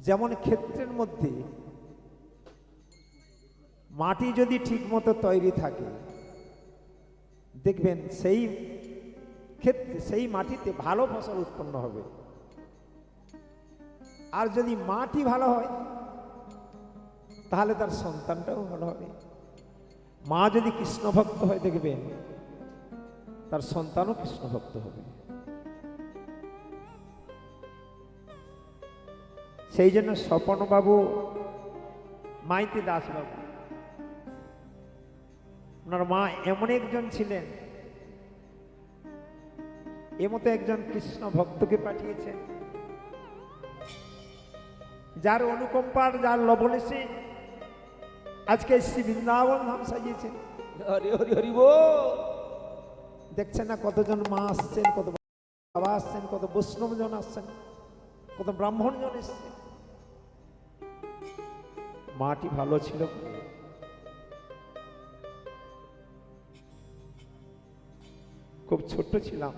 যেমন ক্ষেত্রের মধ্যে মাটি যদি ঠিকমতো তৈরি থাকে, দেখবেন সেই ক্ষেত্রে সেই মাটিতে ভালো ফসল উৎপন্ন হবে। আর যদি মাটি ভালো হয় তাহলে তার সন্তানটাও ভালো হবে। মা যদি কৃষ্ণ ভক্ত হয়, দেখবেন তার সন্তানও কৃষ্ণ ভক্ত হবে। সেই জন্য স্বপনবাবু মাইতি দাসবাবু, ওনার মা এমন একজন ছিলেন, এমতো একজন কৃষ্ণ ভক্তকে পাঠিয়েছেন, যার অনুকম্পার, যার লবণেসে আজকে শ্রী বৃন্দাবন ধাম সাজিয়েছেন। হরি হরি হরি বল। দেখছেন না কতজন মা আসছেন, কত বাবা আসছেন, কত বৈষ্ণবজন আসছেন, কত ব্রাহ্মণজন এসছেন। মাটি ভালো ছিল। খুব ছোট্ট ছিলাম,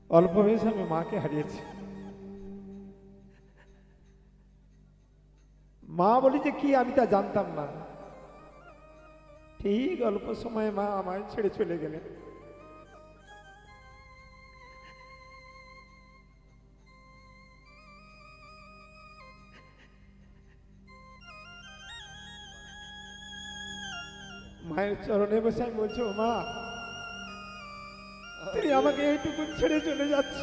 অল্প বয়সে আমি মাকে হারিয়েছি। মা বলি যে কি আমি তা জানতাম না। ঠিক অল্প সময়ে মা আমায় ছেড়ে চলে গেলেন। মায়ের চরণে বসে আমি বলছি, ও মা, তুমি আমাকে এইটুকু ছেড়ে চলে যাচ্ছ,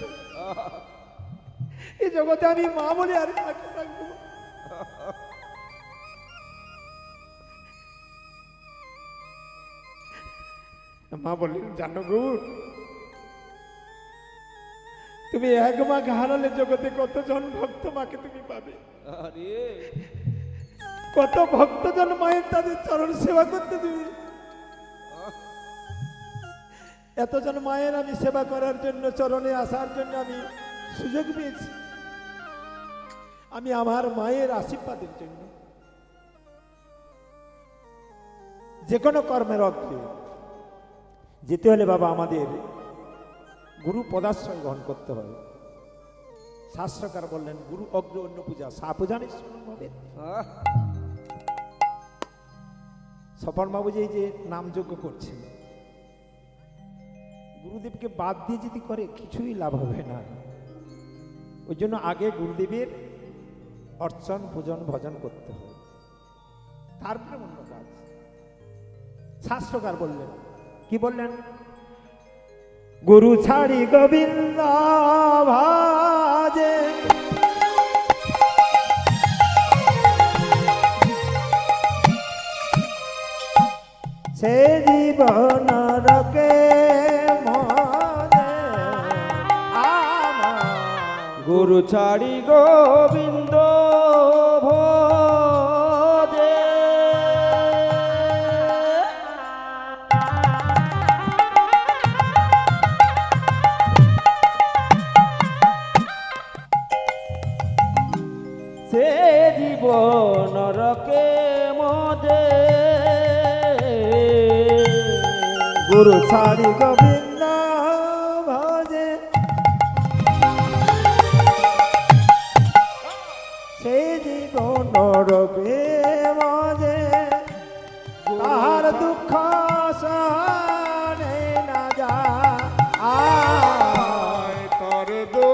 এই জগতে আমি মা বলে আর কাকে থাকবো। মা বললেন, জানো গো, তুমি এক মাকে হারালে জগতে কতজন ভক্ত মাকে তুমি পাবে। কত ভক্তজন মায়ের তাদের চরণ সেবা করতে দিবে। এতজন মায়ের আমি সেবা করার জন্য, চরণে আসার জন্য আমি সুযোগ পেয়েছি। আমি আমার মায়ের আশীর্বাদের জন্য যে কোনো কর্মের অগ্রে যেতে হলে বাবা আমাদের গুরু পদাশ্রয় গ্রহণ করতে হয়। শাস্ত্রকার বললেন, গুরু অগ্র অন্য পূজা সা পূজা নিঃসম্ভবে। স্বপন বাবু যে নামযজ্ঞ করছেন, গুরুদেবকে বাদ দিয়ে যদি করে কিছুই লাভ হবে না। ওই জন্য আগে গুরুদেবের অর্চন, পূজন, ভজন করতে হয়, তারপরে অন্য কাজ। শাস্ত্রকার বললেন, কি বললেন? গুরু ছাড়ি গোবিন্দ ভাজে, সে জীবন রকে মনে আমার। গুরু ছাড়ি গোবিন্দ ভজে, সে জীবন রকে মজে। গুরু ছাড়ি গোবিন্দ ভজে, সেই জীবন রবে মজে। তাহার দুঃখ সহনে না যায়, তোর দুঃখ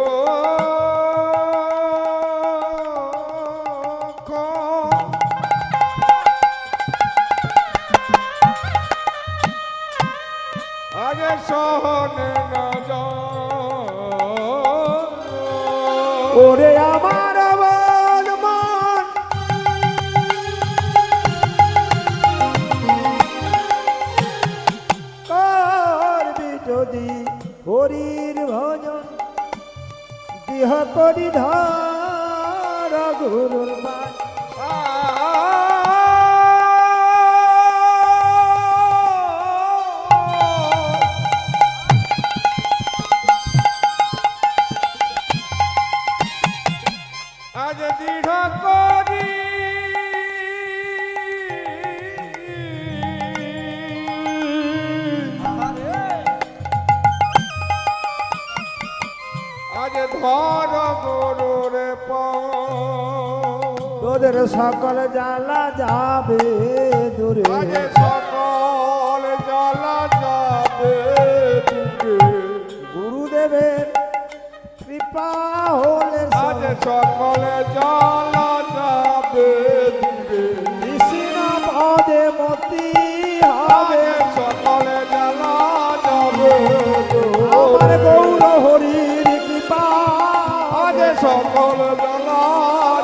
আগে সহনে না যায়। ওরে আমার বল মন, করবি যদি হরির ভজন, দেহ করি ধর গুরুর মান। আজ দৃঢ় করি আজ ধর গরুর পাও তোদের সকল জ্বালা যাবে দূরে আজ সকল জ্বালা যাবে দূরে গুরুদেবের কৃপা হলে আজ সকল জ্বালা যাবে দূরে কৃষ্ণ পদে মতি আজ হবে সকল জ্বালা যাবে আমার দূরে গৌর হরির কৃপা আজ সকল জ্বালা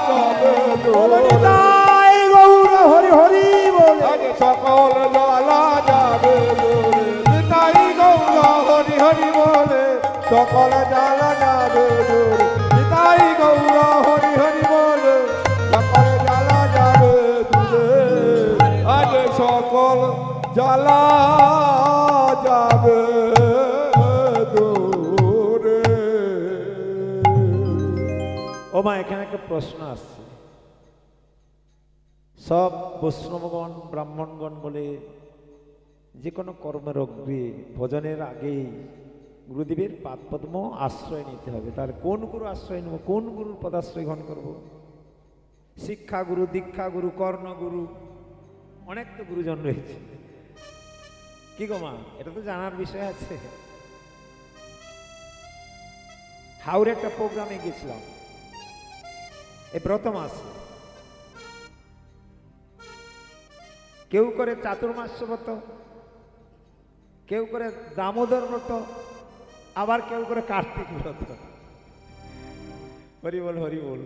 যাবে বলো দূরে নিতাই গৌর হরি হরি বলে আজ সকল জ্বালা যাবে দূরে নিতাই গৌর হরি হরি বলে সকল জ্বালা যাবে দূরে নিতাই গৌর হরি হরি বলে সকল জ্বালা যাবে দূরে আজ সকল জ্বালা যাবে দূরে ও মা এখানে একটা প্রশ্ন আসছে সব বৈষ্ণবগণ ব্রাহ্মণগণ বলে যে কোনো কর্মের অগ্রে ভজনের আগেই গুরুদেবের পাদপদ্ম আশ্রয় নিতে হবে তার কোন গুরু আশ্রয় নেব কোন গুরুর পদাশ্রয় গ্রহণ করব শিক্ষা গুরু দীক্ষা গুরু কর্ণ গুরু অনেক তো গুরুজন রয়েছে কি গো মা এটা তো জানার বিষয় আছে হাওড়ে একটা প্রোগ্রামে গেছিলাম এই ব্রত মাস কেউ করে চাতুর্মাস্য ব্রত কেউ করে দামোদর ব্রত আবার কেউ করে কার্তিক ব্রত হরি বল হরি বল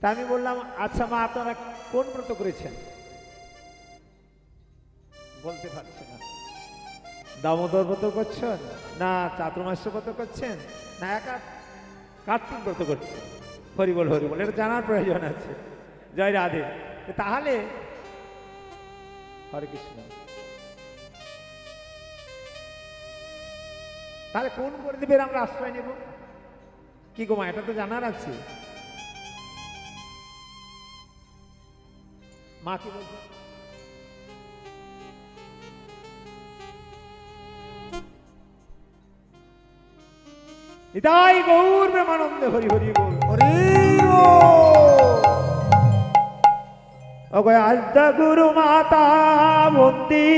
তা আমি বললাম আচ্ছা মা আপনারা কোন ব্রত করেছেন বলতে পারছে না দামোদর ব্রত করছেন না চাতুর্মাস্য ব্রত করছেন না একা কার্তিক ব্রত করছেন হরি বল এটা জানার প্রয়োজন আছে জয় রাধে তাহলে হরে কৃষ্ণ তাহলে কোন গুরুদেবের আমরা আশ্রয় নেব কি গো মা এটা তো জানার আছে মা কি বলছে নিতাই গৌর প্রেমানন্দে হরি হরি বল হরি আদ্য গুরু মাতা বন্দি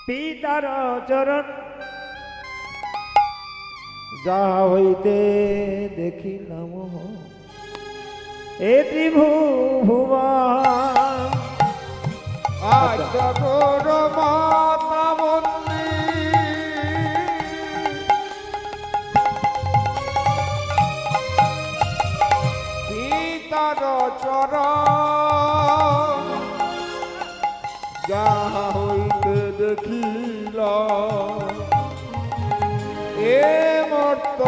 পিতার চরণ যাহা হইতে দেখিলাম এ ত্রিভুবন আজ গৌর মাতা বন্দী পিতার চরণ যাহা হইতে দেখিল এ মর্ত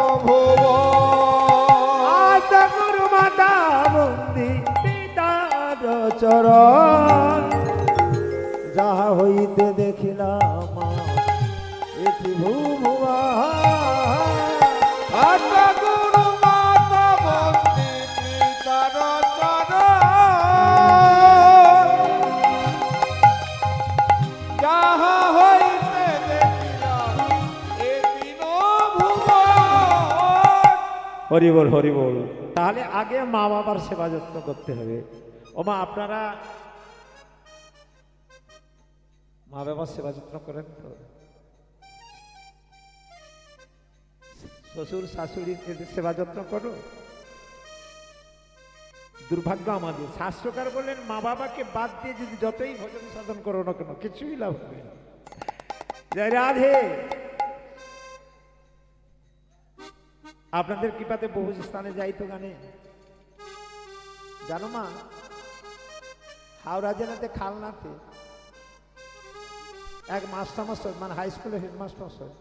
আদ্য গুরু মাতা বন্দি পিতার চরণ যাহা হইতে দেখিলাম এ ত্রিভুবন আজ গুরু মাতা বন্দী পিতার চরণ যাহা হইতে দেখিলাম এ তিন ভুবন হরি বল তাহলে আগে মা বাবার সেবা যত্ন করতে হবে ও মা আপনারা মা বাবার সেবা যত্ন করেন তো শ্বশুর শাশুড়ি এদের সেবা যত্ন করো দুর্ভাগ্য আমাদের শাস্ত্রকার বললেন মা বাবাকে বাদ দিয়ে যদি যতই ভজন সাধন করো না কেন কিছুই লাভ হবে না জয় রাধে আপনাদের কৃপাতে বহু স্থানে যাই তো গানে জানো মা হাওড়া জেলাতে খালনাতে এক মাস্টারমশাই মানে হাই স্কুলের হেডমাস্টারমশাই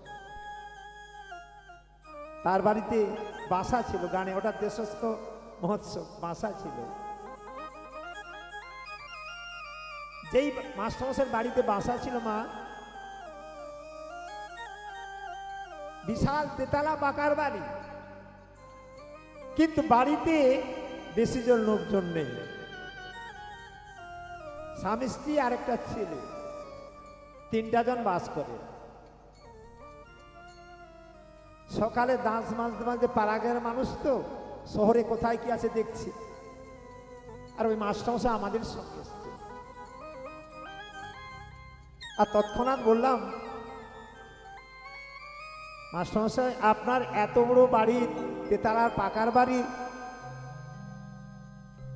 তার বাড়িতে বাসা ছিল গানে ওটা দেশস্থ মহোৎসব বাসা ছিল যেই মাস্টারমশাইয়ের বাড়িতে বাসা ছিল মা বিশাল তেতালা পাকার বাড়ি কিন্তু বাড়িতে বেশি জন লোকজন নেই স্বামী স্ত্রী আর একটা ছেলে 3টা জন বাস করে সকালে দাঁত মাজতে মাজতে পাড়াগের মানুষ তো, শহরে কোথায় কি আছে দেখছি। আর ওই মাস্টারমশাই আমাদের সঙ্গে এসছে। আর তৎক্ষণাৎ বললাম, মাস্টারমশাই আপনার এত বড় বাড়ি, তেতালার পাকার বাড়ি,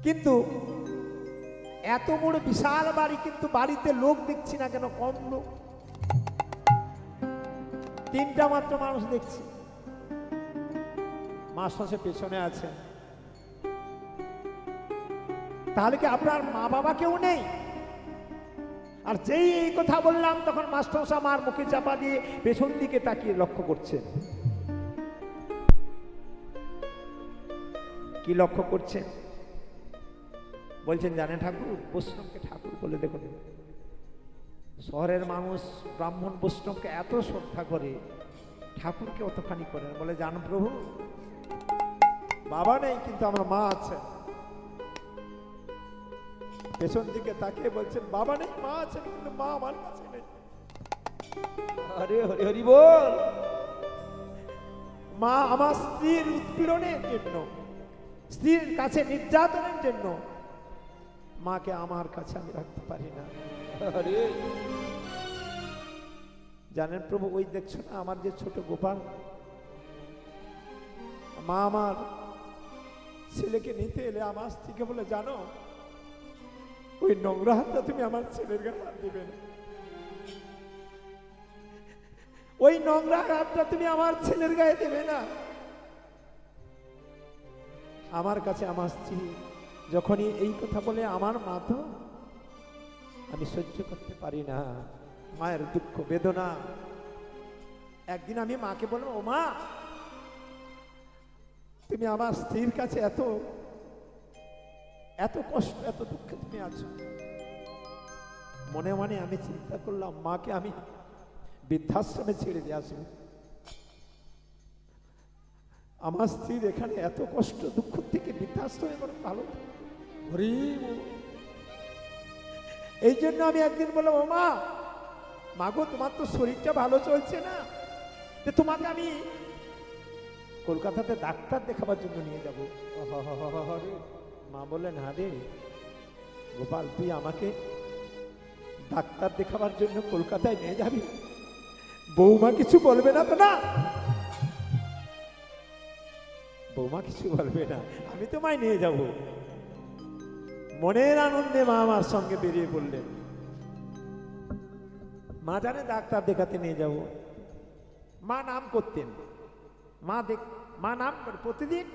কিন্তু এত বড় বিশাল বাড়ি, কিন্তু বাড়িতে লোক দেখছি না কেন? কম লোক, 3টা মাত্র মানুষ দেখছি। মাস্টারমশাই পেছনে আছেন। তাহলে কি আপনার মা বাবা কেউ নেই? আর যেই এই কথা বললাম, তখন মাস্টারমশাই আমার মুখে চাপা দিয়ে পেছন দিকে তাকিয়ে লক্ষ্য করছেন। কি লক্ষ্য করছেন? বলছেন, জানেন ঠাকুর, বৈষ্ণবকে ঠাকুর বলে দেখুন। শহরের মানুষ ব্রাহ্মণ বৈষ্ণবকে এত শ্রদ্ধা করে, ঠাকুরকে অতখানি করে না। বলে, জানো প্রভু, বাবা নেই কিন্তু আমার মা আছে। পেছন দিকে তাকিয়ে বলছেন, বাবা নেই, মা আছে, কিন্তু মা আমার কাছে নেই। আরে হরি হরি বল। মা আমার স্ত্রীর উৎপীড়নের জন্য, স্ত্রীর কাছে নির্যাতনের জন্য মাকে আমার কাছে আমি রাখতে পারি না। আরে জানেন প্রভু, ওই দেখছো না আমার যে ছোট গোপাল, মা আমার ছেলেকে নিতে এলে আমার স্ত্রীকে বলে, জানো, ওই নোংরা হাতটা তুমি আমার ছেলের গায়ে হাত দিবে না, ওই নোংরা হাতটা তুমি আমার ছেলের গায়ে দেবে না। আমার কাছে আমার স্ত্রী যখনই এই কথা বলে, আমার মা তো, আমি সহ্য করতে পারি না মায়ের দুঃখ বেদনা। একদিন আমি মাকে বলবো, ও মা, তুমি আমার স্ত্রীর কাছে এত এত কষ্ট, এত দুঃখে তুমি আছো। মনে মনে আমি চিন্তা করলাম, মাকে আমি বৃদ্ধাশ্রমে ছেড়ে দিয়ে আসবো। আমার স্ত্রীর এখানে এত কষ্ট দুঃখ থেকে বৃদ্ধাশ্রমে বরং ভালো। এই জন্য আমি একদিন বললাম, ও মা, মাগো, তোমার তো শরীরটা ভালো চলছে না, তো তোমাকে আমি কলকাতাতে ডাক্তার দেখাবার জন্য নিয়ে যাবো। মা বললেন, হ্যাঁ রে গোপাল, তুই আমাকে ডাক্তার দেখাবার জন্য কলকাতায় নিয়ে যাবি? বৌমা কিছু বলবে না তো? না, বৌমা কিছু বলবে না, আমি তোমায় নিয়ে যাব। মনের আনন্দে মা আমার সঙ্গে বেরিয়ে পড়লেন। মা জানে ডাক্তার দেখাতে নিয়ে যাব। মা নাম করতেন, মা নাম করে প্রতিদিন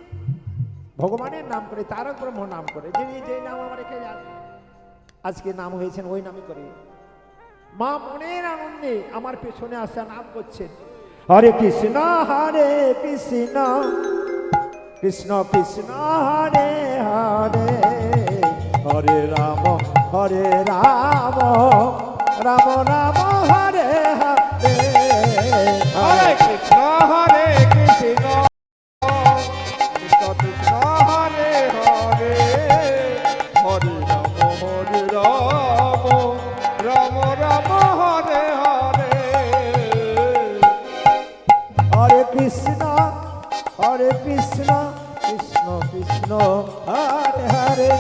ভগবানের নাম করে, তারক ব্রহ্ম নাম করে, যিনি যে নাম আমার রেখে যান, আজকে নাম হয়েছেন ওই নামই করে। মা মনের আনন্দে আমার পেছনে আসা নাম করছেন, হরে কৃষ্ণ হরে কৃষ্ণ কৃষ্ণ কৃষ্ণ হরে হরে, হরে রাম রাম রাম হরে হরে। হরে কৃষ্ণ হরে কৃষ্ণ কৃষ্ণ কৃষ্ণ হরে হরে, হরে রাম রাম রাম হরে হরে। হরে কৃষ্ণ কৃষ্ণ কৃষ্ণ হরে হরে,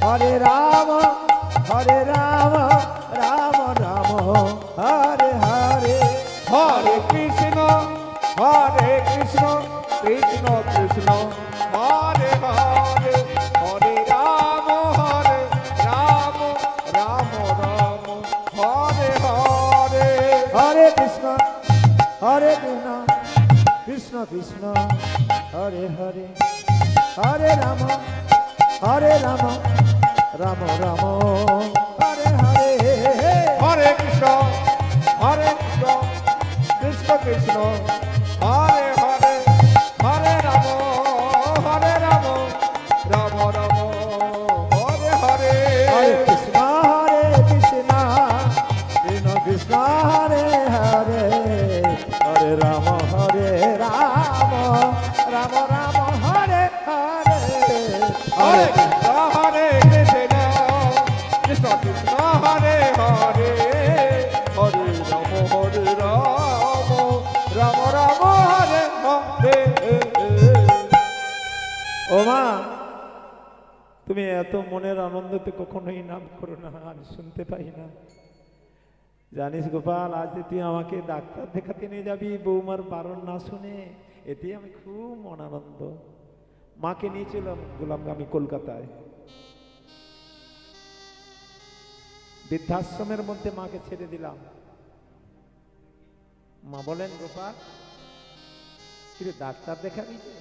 হরে রাম রাম রাম হরে হরে। হরে কৃষ্ণ কৃষ্ণ কৃষ্ণ হরে হরে, হরে রাম রাম রাম হরে হরে। হরে কৃষ্ণ কৃষ্ণ কৃষ্ণ হরে হরে, হরে রাম রাম রাম হরে হরে। হরে কৃষ্ণ কৃষ্ণ কৃষ্ণ হরে হরে, হরে রাম রাম রাম হরে হরে। হরে কৃষ্ণ কৃষ্ণ কৃষ্ণ হরে হরে, হরে রাম রাম রাম হরে হরে। হরে কৃষ্ণ কৃষ্ণ কৃষ্ণ হরে হরে, হরে রাম রাম তুমি এত মনের আনন্দতে কখনোই নাম করো না, আমি শুনতে পাই না। জানিস গোপাল, আজ যে তুই আমাকে ডাক্তার দেখাতে নিয়ে যাবি বৌমার বারণ না শুনে, এতে আমি খুব মন আনন্দ। মাকে নিয়ে গেলাম আমি কলকাতায়, বৃদ্ধাশ্রমের মধ্যে মাকে ছেড়ে দিলাম। মা বলেন, গোপাল কিন্তু ডাক্তার দেখাবি যে?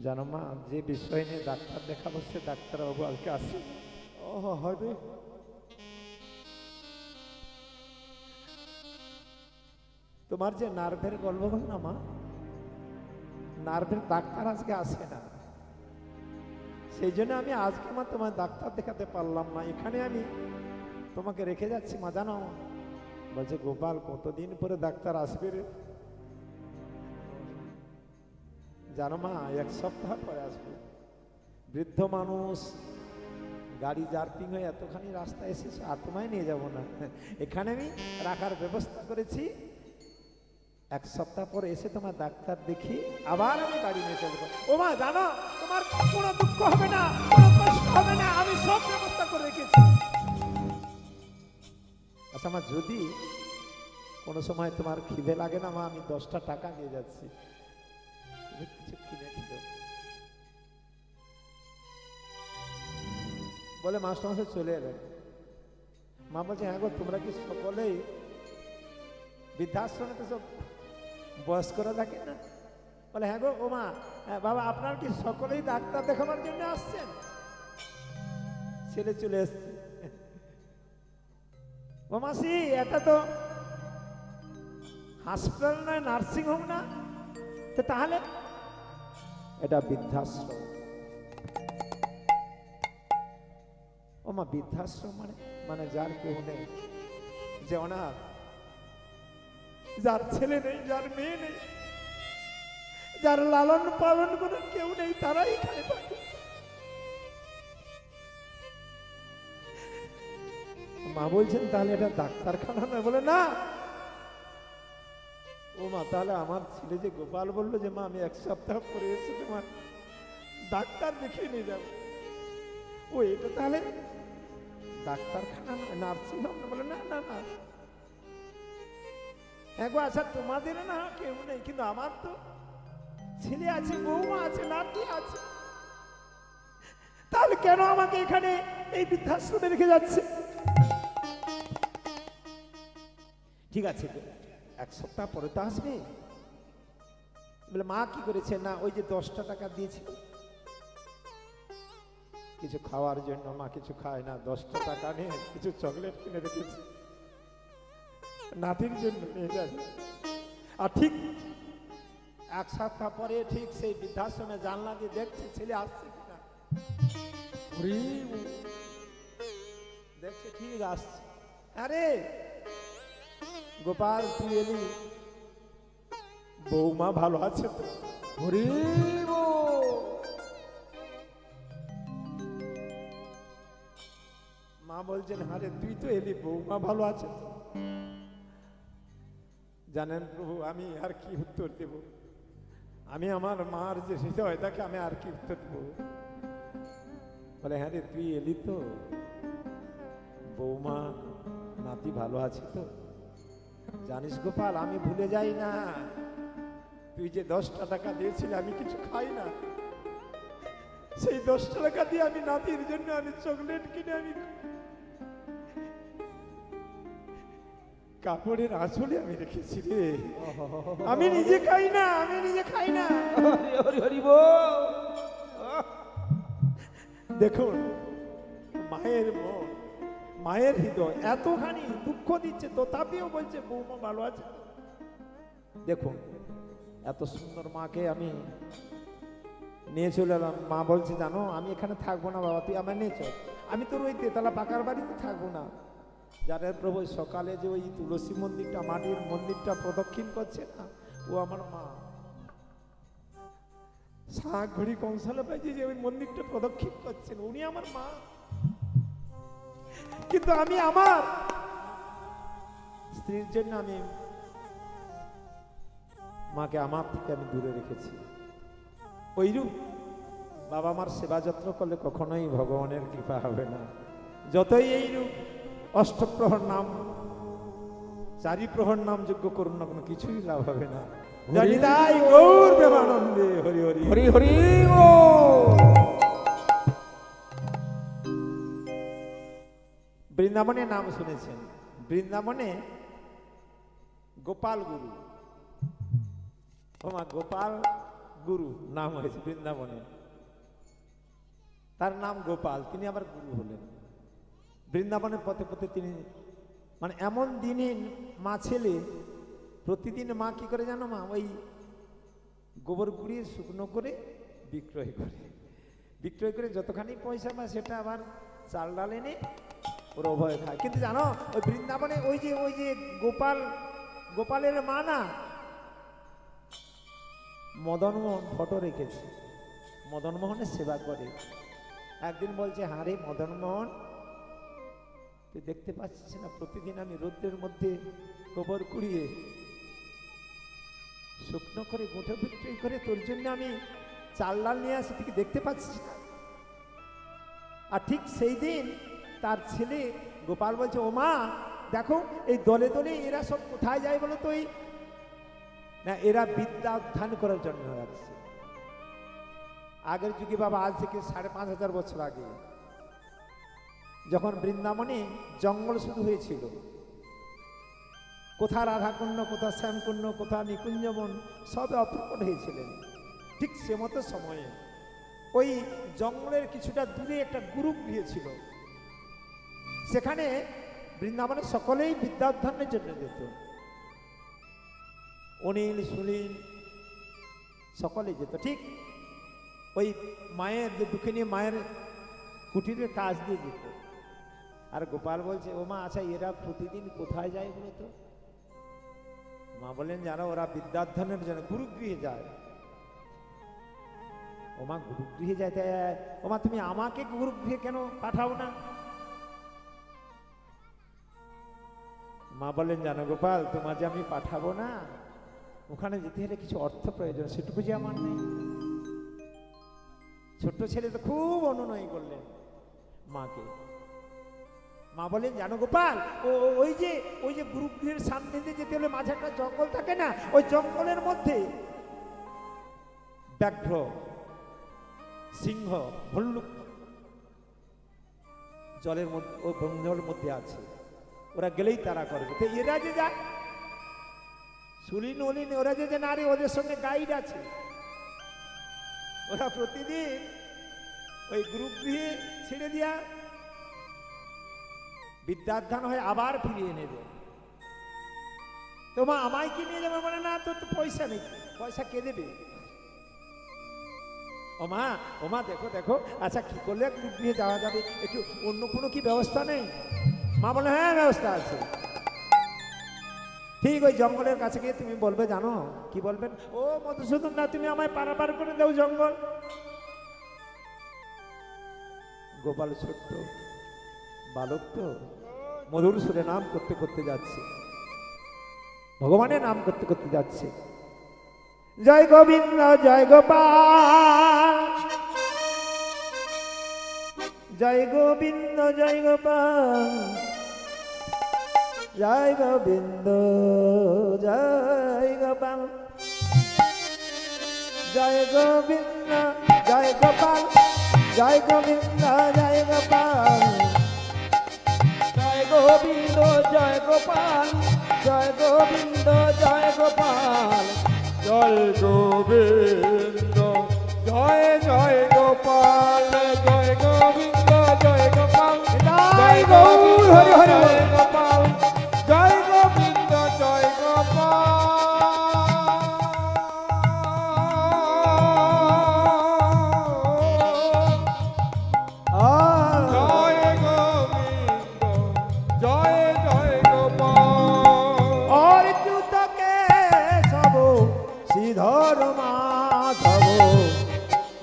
জানো মা, যে বিষয় নিয়ে ডাক্তার দেখাবো সে ডাক্তারবাবু আজকে আসে। হরে তোমার যে নার্ভের গল্পগুলো না মা, নার্ভের ডাক্তার আজকে আসে না, সেই জন্য আমি আজকে মা তোমার ডাক্তার দেখাতে পারলাম না। এখানে আমি তোমাকে রেখে যাচ্ছি মা। জানো, বলছে গোপাল কতদিন পরে ডাক্তার আসবে রে? জানো মা, 1 সপ্তাহ পরে আসবে। বৃদ্ধ মানুষ, গাড়ি জার্পিং হয়ে এতখানি রাস্তা এসেছে, আর তোমায় নিয়ে যাব না। এখানে আমি রাখার ব্যবস্থা করেছি। 1 সপ্তাহ পরে এসে তোমার ডাক্তার দেখি আবার আমি গাড়ি নিয়ে চলবো। ও মা জানো, তোমার কোনো দুঃখ হবে না, কোনো কষ্ট হবে না, আমি সব ব্যবস্থা করে রেখেছি। আচ্ছা মা, যদি কোনো সময় তোমার খিদে লাগে না মা, আমি 10টা টাকা নিয়ে যাচ্ছি, তুমি কিছু কিনে খেলো। বলে মাস্টারমশাই চলে এলেন। মা বলছে, হ্যাঁ গো, তোমরা কি সকলেই বৃদ্ধাশ্রমে তো সব বয়স্করা থাকে না? বলে হ্যাঁ গো। ও মা, বাবা আপনার কি সকলেই ডাক্তার দেখাবার জন্য আসছেন? ছেলে চলে এসছে। ও মাসি, এটা তো হাসপাতাল নয়, নার্সিং হোম না? তো তাহলে এটা বৃদ্ধাশ্রম। ও মা, বৃদ্ধাশ্রম মানে যার কেউ নেই, যে অনাথ, যার ছেলে নেই, যার মেয়ে নেই, যার লালন পালন করে কেউ নেই, তারাই এখানে থাকে। মা বলছেন, তাহলে এটা ডাক্তারখানা নয়? বলে না। ও মা, তাহলে আমার ছেলে যে গোপাল বললো যে মা আমি 1 সপ্তাহ পরে এসে তোমার ডাক্তার দেখিয়ে নিয়ে যাবো, ও এটা তাহলে ডাক্তারখানা নয়, নার্সিং হোম? বলে না না না। গো, আচ্ছা তোমাদের না কেউ নেই, কিন্তু আমার তো ছেলে আছে, বৌমা আছে, নাতি আছে, তাহলে কেন আমাকে এখানে এই বৃদ্ধাশ্রমে রেখে যাচ্ছে? ঠিক আছে, 1 সপ্তাহ পরে তো আসবে। বলে মা কি করেছে? না, ওই যে 10টা টাকা দিয়েছিল কিছু খাওয়ার জন্য, মা কিছু খায় না, 10টা টাকা নিয়ে কিছু চকলেট কিনে রেখেছে, নাতির জন্য নিয়ে যাবে। আর ঠিক 1 সপ্তাহ পরে ঠিক সেই বৃদ্ধাশ্রমে জানলা দিয়ে দেখছে ছেলে আসছে কিনা। দেখছে ঠিক আসছে। আরে গোপাল, তুই এলি, বৌমা ভালো আছে তো? মা বলছেন, আরে তুই তো এলি, বৌমা ভালো আছে তো? জানেন প্রভু, আমি আর কি উত্তর দেব? আমি আমার মার যে হৃদয়, তাকে আমি আর কি উত্তর দেব? বলে হ্যাঁ রে, তুই এলি তো, বৌমা নাতি ভালো আছে তো? জানিস গোপাল, আমি ভুলে যাই না, তুই যে 10টা টাকা দিয়েছিলি, আমি কিছু খাই না, সেই 10টা টাকা দিয়ে আমি নাতির জন্য আমি চকলেট কিনে আমি কাপড়ের আঁচলে আমি রেখেছি রে। আমি নিজে খাই না, আমি নিজে খাই না। দেখুন মায়ের মন, মায়ের হৃদয় এতখানি দুঃখ দিচ্ছে, তথাপিও বলছে বৌমা ভালো আছে। দেখুন এত সুন্দর মাকে আমি নিয়ে চলে এলাম। মা বলছে, জানো আমি এখানে থাকবো না বাবা, তুই আমার নিয়ে চল। আমি তোর ওই তেতলা পাকার বাড়িতে থাকবো না। যারা প্রভু সকালে যে ওই তুলসী মন্দিরটা, মাটির মন্দিরটা প্রদক্ষিণ করছে না, ও আমার মা। শাক ঘড়ি কংসালে পাইছে যে ওই মন্দিরটা প্রদক্ষিণ করছেন, উনি আমার মা। কিন্তু আমি আমার স্ত্রীর জন্য আমি মাকে আমার থেকে আমি দূরে রেখেছি। ওইরূপ বাবা মার সেবা যত্ন করলে কখনোই ভগবানের কৃপা হবে না। যতই এই রূপ অষ্টপ্রহর নাম, চারি প্রহর নাম যোগ্য করুন না, কোনো কিছুই লাভ হবে না। জানি তাই গৌর প্রেমানন্দে হরি হরি হরি হরি ও বৃন্দাবনে নাম শুনেছেন, বৃন্দাবনে গোপাল গুরু, ওমা গোপাল গুরু নাম হয়েছে বৃন্দাবনে। তার নাম গোপাল, তিনি আবার গুরু হলেন। বৃন্দাবনের পথে পথে তিনি মানে এমন দিনে মা ছেলে প্রতিদিন মা কি করে জানো মা, ওই গোবর গুঁড়িয়ে শুকনো করে বিক্রয় করে যতখানি পয়সা পায় সেটা আবার চাল ডাল এনে ওর অভয় খায়। কিন্তু জানো ওই বৃন্দাবনে ওই যে গোপালের মা না মদনমোহন ফটো রেখেছে, মদনমোহনের সেবা করে। একদিন বলছে, হ্যাঁ রে মদনমোহন, তুই দেখতে পাচ্ছিস না প্রতিদিন আমি রোদ্রের মধ্যে গোবর কুড়িয়ে শুকনো করে গোটা বিক্রয় করে তোর জন্য আমি চাল ডাল নিয়ে আসি, তুই কি দেখতে পাচ্ছিস না? আর ঠিক সেই দিন তার ছেলে গোপাল বলছে, ও মা দেখো এই দলে দলে এরা সব কোথায় যায় বলো তো? না, এরা বিদ্যা অধ্যয়ন করার জন্য যাচ্ছে। আগের যুগে বাবা, আজ থেকে 5,500 বছর আগে যখন বৃন্দাবনে জঙ্গল শুরু হয়েছিল, কোথা রাধাকুণ্ড, কোথা শ্যামকুণ্ড, কোথা নিকুঞ্জবন, সবে অপ্রকট হয়েছিলেন। ঠিক সে মতো সময়ে ওই জঙ্গলের কিছুটা দূরে একটা গুরুগৃহ ছিল, সেখানে বৃন্দাবনের সকলেই বিদ্যা অধ্যয়নের জন্য যেত। অনিল সুনীল সকলে যেত। ঠিক ওই মায়ের যে দুঃখিনী মায়ের কুটিরের কাজ দিয়ে যেত। আর গোপাল বলছে, ও মা আচ্ছা এরা প্রতিদিন কোথায় যায় বলো তো? মা বলেন, জানো ওরা বিদ্যাধ্যয়নের জন্য গুরুগৃহে যায়। ও মা গুরুগৃহে যায়? ও মা তুমি আমাকে গুরুগৃহে কেন পাঠাও না? মা বলেন, জানো গোপাল, তোমার যে আমি পাঠাবো না, ওখানে যেতে হলে কিছু অর্থ প্রয়োজন, সেটুকু যে আমার নেই। ছোট্ট ছেলে তো খুব অনুনয় করলেন মাকে। মা বলেন, জানো গোপাল, ওই যে গুরুগৃহের সামনে দিয়ে যেতে হলে মাঝে একটা জঙ্গল থাকে না, ওই জঙ্গলের মধ্যে ব্যাঘ্র, সিংহ, ভল্লুক জলের মধ্যে, ওই জলের মধ্যে আছে, ওরা গেলেই তারা করবে। তো এরা যে যায় সুলিন অলিন, ওরা যে নারী, ওদের সঙ্গে গাইড আছে, ওরা প্রতিদিন ওই গুরুগৃহে ছেড়ে দিয়া বিদ্যাধ্যান হয়ে আবার ফিরিয়ে নেবে। তোমা আমায় কি নিয়ে যাবে? মানে না, তোর তো পয়সা নেই। পয়সা কে দেবে? ও মা দেখো দেখো, আচ্ছা কি করলে গুরুগৃহে যাওয়া যাবে? একটু অন্য কোনো কি ব্যবস্থা নেই? মা বলে, হ্যাঁ ব্যবস্থা আছে। ঠিক ওই জঙ্গলের কাছে গিয়ে তুমি বলবে, জানো কি বলবেন? ও মধুসূদন না, তুমি আমায় পারাপার করে দাও জঙ্গল। গোপাল ছোট্ট বালক তো মধুর সুরে নাম করতে করতে যাচ্ছে, ভগবানের নাম করতে করতে যাচ্ছে। জয় গোবিন্দ জয় গোপাল, জয় গোবিন্দ জয় গোপাল, জয় গোবিন্দ জয় গোপাল, জয় গোবিন্দ জয় গোপাল, জয় গোবিন্দ জয় গোপাল, জয় গোবিন্দ জয় গোপাল, জয় গোবিন্দ জয় গোপাল, জয় গোবিন্দ জয় জয় গোপাল, জয় গোবিন্দ জয় গোপাল, জয় গৌর হরি হরি জয় গোপাল, জয় গোবিন্দ জয় গোপাল। জয় গোবিন্দ জয় জয় গোপাল। অর্জুতকে সব শ্রীধর মাধব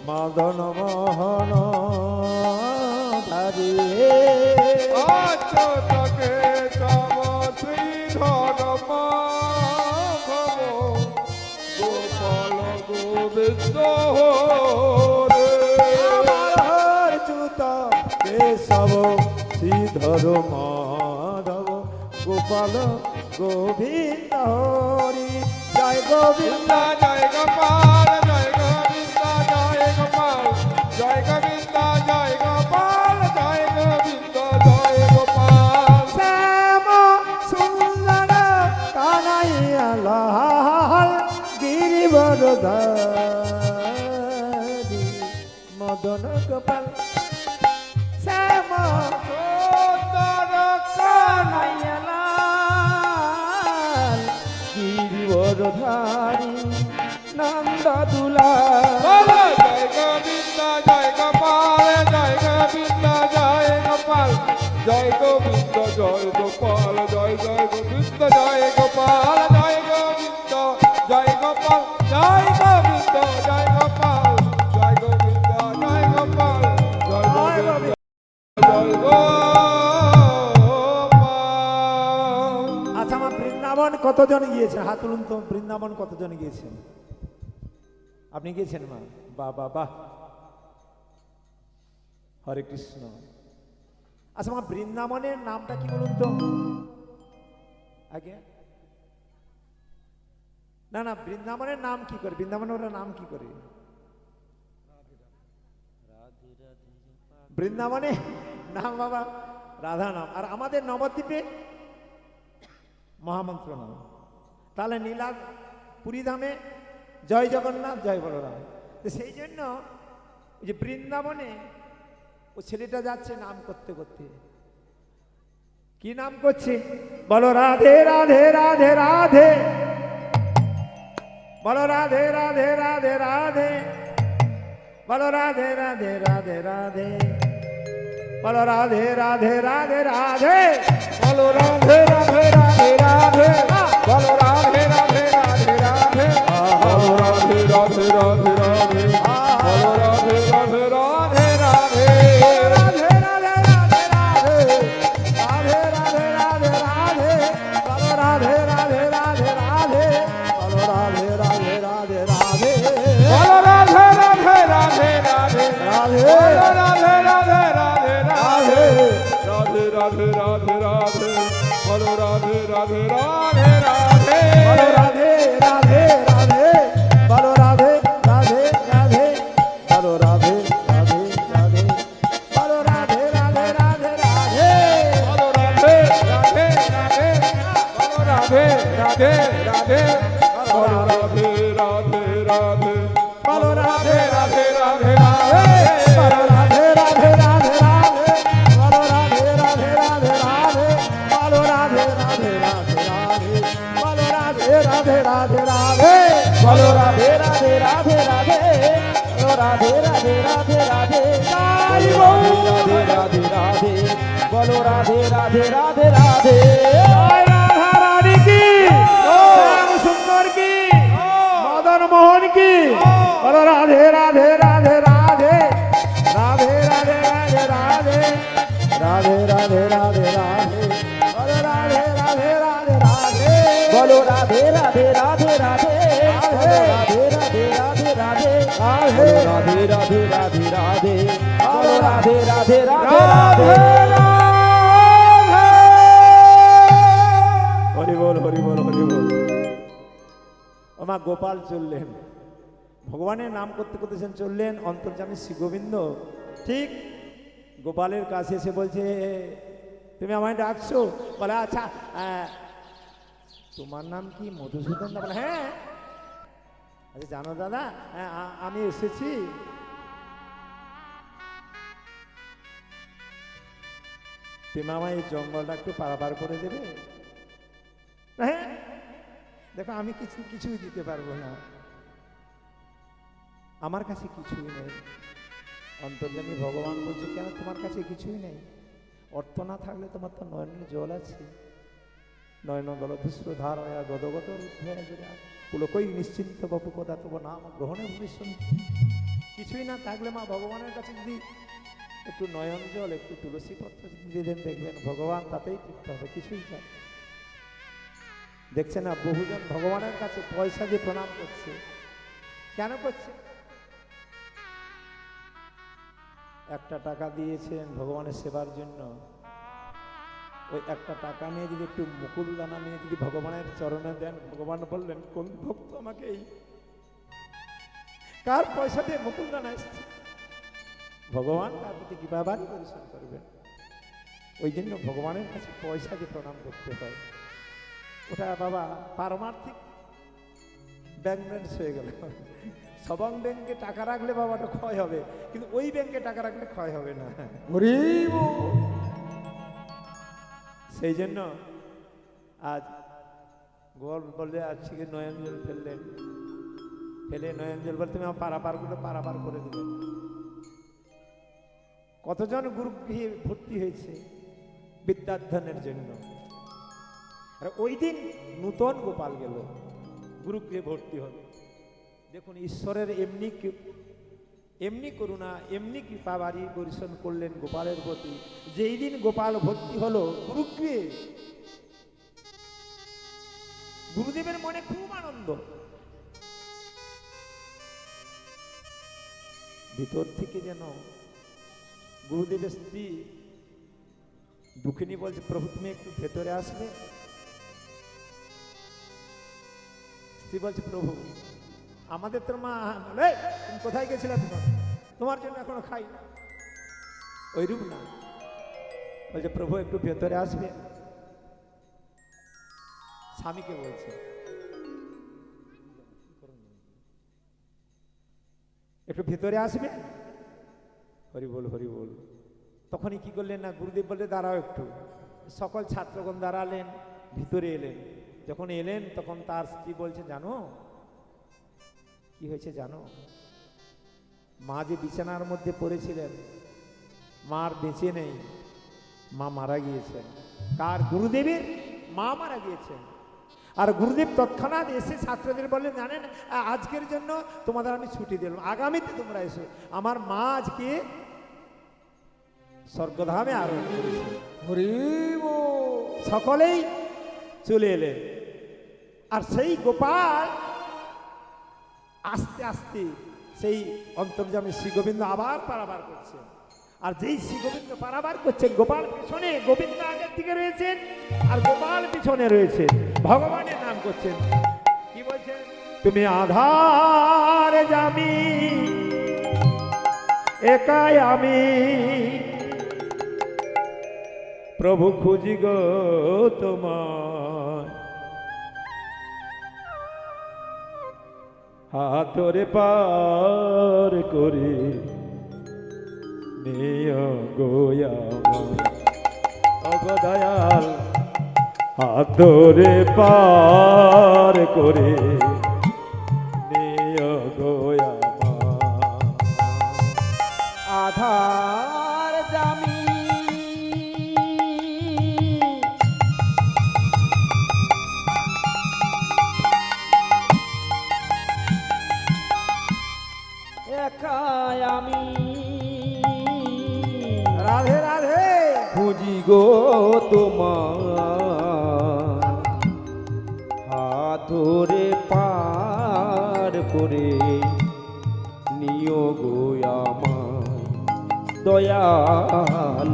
মদন মোহন ধারি, অচ্যুতকে তব শ্রীধর মাধব গোপাল গোবিন্দ রে। কেশব শ্রীধর মাধব গোপাল গোবিন্দ হরি জয় গোবিন্দ জয় গোপাল জয় গোবিন্দ জয় গোপাল জয় গোবিন্দ জয় গোপাল জয় গোবিন্দ জয় গোপাল শ্যাম সুন্দর কানাইয়া লাল গিরিবরধারী মদন গোপাল শ্যাম সুন্দর কানাইয়া লাল গিরিবরধারী নন্দ দুলাল জয় গোবিন্দ জয় গোপাল জয় গোবিন্দ জয় গোপাল জয় গোবিন্দ জয় গোপাল জয় জয় গোবিন্দ জয় গোপাল জয় গোবিন্দ জয় গোপাল জয় গোবিন্দ জয় গোপাল জয় গোবিন্দ জয় গোপাল জয় গোবিন্দ জয় গোপাল। আচ্ছা আমার বৃন্দাবন কতজন গিয়েছেন হাত তুলুন তো বৃন্দাবন কতজন গিয়েছেন আপনি গিয়েছেন মা বাহ বাহ বাহ হরে কৃষ্ণ আচ্ছা আমার বৃন্দাবনের নামটা কি বলুন তো আগে না না বৃন্দাবনের নাম কি করে বৃন্দাবনের ওরা নাম কি করে বৃন্দাবনে নাম বাবা রাধা নাম আর আমাদের নবদ্বীপে মহামন্ত্র নাম তাহলে নীলা পুরী ধামে জয় জগন্নাথ জয় বলরাম তো সেই জন্য ওই যে বৃন্দাবনে ও ছেলেটা যাচ্ছে নাম করতে করতে কি নাম করছে বলো রাধে রাধে রাধে রাধে বলো রাধে রাধে রাধে রাধে বলো রাধে রাধে রাধে রাধে বলো রাধে রাধে রাধে রাধে বলো রাধে রাধে রাধে রাধে বলো রাধে রাধে রাধে রাধে বলো রাধে রাধে রাধে রাধে বলো রাধে রাধে রাধে রাধে রাধে রাধে রাধে রাধে রাধে রাধে রাধে রাধে বলো রাধে রাধে রাধে রাধে বলো রাধে রাধে রাধে রাধে বলো রাধে রাধে রাধে রাধে রাধে বলো রাধে রাধে রাধে রাধে রাধে রাধে রাধে রাধে বলো রাধে রাধে রাধে রাধে বলো রাধে রাধে রাধে বলো রাধে রাধে রাধে বলো রাধে রাধে রাধে বলো রাধে রাধে রাধে রাধে বলো রাধে রাধে রাধে বলো রাধে রাধে রাধে বলো রাধে রাধে রাধে বলো রাধে রাধে রাধে রাধে বলো রাধে রাধে রাধে রাধে বলো রাধে রাধে রাধে রাধে বলো রাধে রাধে রাধে রাধে বলো রাধে রাধে রাধে রাধে বলো রাধে রাধে রাধে রাধে বলো রাধে রাধে রাধে রাধে রাধে রাধে রাধে রাধে বলো রাধে রাধে রাধে রাধে জয় রাধা রানী কি শ্যাম সুন্দর কি মদন মোহন কি বলো রাধে রাধে রাধে রাধে রাধে রাধে রাধে রাধে রাধে রাধে রাধে বলো রাধে রাধে রাধে রাধে বলো রাধে রাধে রাধে রাধে রাধে রাধে রাধে রাধে রাধে রাধে রাধে রাধে বলো রাধে রাধে রাধে রাধে হরি বল হরি বল হরি বল ওমা গোপাল চললেন ভগবানের নাম করতে করতেছেন চললেন অন্তর্যামী শ্রী গোবিন্দ ঠিক গোপালের কাছে এসে বলছে তুমি আমায় ডাকছো বলে আচ্ছা তোমার নাম কি মধুসূদন দা বলে হ্যাঁ আচ্ছা জানো দাদা আমি এসেছি তুমি আমায় এই জঙ্গলটা একটু পারাপার করে দেবে হ্যাঁ দেখো আমি কিছুই দিতে পারবো না আমার কাছে কিছুই নেই অন্তর্যামী ভগবান বলছে কেন তোমার কাছে কিছুই নেই অর্থ না থাকলে তোমার তো নয়নের জল আছে নয়ন গলধুস্র ধারয়া গদগত পুলকই নিশ্চিন্ত বাপু কথা তবু নাম গ্রহণে ভবিষ্যৎ কিছুই না থাকলে মা ভগবানের কাছে যদি একটু নয়ন জল একটু তুলসী পত্র দিয়ে দেন দেখবেন ভগবান তাতেই তৃপ্ত হবে কিছুই চায় দেখছে না বহুজন ভগবানের কাছে পয়সা দিয়ে প্রণাম করছে কেন করছে একটা টাকা দিয়েছেন ভগবানের সেবার জন্য, ওই একটা টাকা নিয়ে যদি একটু মুকুল দানা নিয়ে যদি ভগবানের চরণে দেন, ভগবান বললেন কোন ভক্ত আমাকে এই কার পয়সা দিয়ে মুকুল দানা এসছে, ভগবান তার প্রতি কৃপাবারই পরিশ্রম করবেন। ওই জন্য ভগবানের কাছে পয়সাকে প্রণাম করতে হয়। ওটা বাবা পারমার্থিক ব্যাংক ব্যালেন্স হয়ে গেল। সবং ব্যাংকে টাকা রাখলে বাবাটা ক্ষয় হবে, কিন্তু ওই ব্যাংকে টাকা রাখলে ক্ষয় হবে না। সেই জন্য আজ গোয়াল বললে আজকে নয়নজল ফেললেন, ফেলে নয়নজল বলতে তুমি আমার পারাপারগুলো পারাপার করে দিলেন। কতজন গুরুগৃহে ভর্তি হয়েছে বিদ্যাধ্যয়নের জন্য, আর ওই দিন নূতন গোপাল গেল গুরুগৃহে ভর্তি হবে। দেখুন ঈশ্বরের এমনি করুণা, এমনি কৃপা বাড়ি পরিশ্রম করলেন গোপালের প্রতি। যেই দিন গোপাল ভর্তি হলো গুরুগৃহে, গুরুদেবের মনে খুব আনন্দ, ভিতর থেকে যেন গুরুদেবের স্ত্রী দুঃখিনী বলছে প্রভু তুমি একটু ভেতরে আসবে। স্ত্রী বলছে প্রভু আমাদের তোর মা বলে তুমি কোথায় গেছিলে, তোমার জন্য এখনো খাই না, ওইরূপ না। বলছে প্রভু একটু ভেতরে আসবে, স্বামীকে বলছে একটু ভেতরে আসবে, হরি বল হরি বল। তখনই কি করলেন না, গুরুদেব বললে দাঁড়াও একটু। সকল ছাত্রগণ দাঁড়ালেন, ভিতরে এলেন। যখন এলেন তখন তার স্ত্রী বলছে জানো কি হয়েছে জানো, মা যে বিছানার মধ্যে পড়েছিলেন মার বেঁচে নেই, মা মারা গিয়েছেন। কার? গুরুদেবের মা মারা গিয়েছেন। আর গুরুদেব তৎক্ষণাৎ এসে ছাত্রদের বললেন জানেন আজকের জন্য তোমাদের আমি ছুটি দিলাম, আগামীতে তোমরা এসো, আমার মা আজকে স্বর্গধামে আরোহণ করেছে। সকলেই চলে এলেন। আর সেই গোপাল আস্তে আস্তে সেই অন্তর্যামী শ্রী গোবিন্দ আবার পারাবার করছে। আর যেই শ্রী গোবিন্দ পারাবার করছেন, গোপাল পিছনে, গোবিন্দ আগের দিকে রয়েছেন আর গোপাল পিছনে রয়েছে, ভগবানের নাম করছেন। কি বলছেন? তুমি আধার জামি একাই আমি, প্রভু খুঁজি গো তোমার, হাতরে পার করে নিয় গোয়া অগদয়াল, হাতরে পার করে নিয় গোয়া আধার জামি একাই আমি, রাধে রাধে খুঁজি গো তোমার, হাত ধরে পার করে নিও গো আমায় দয়াল,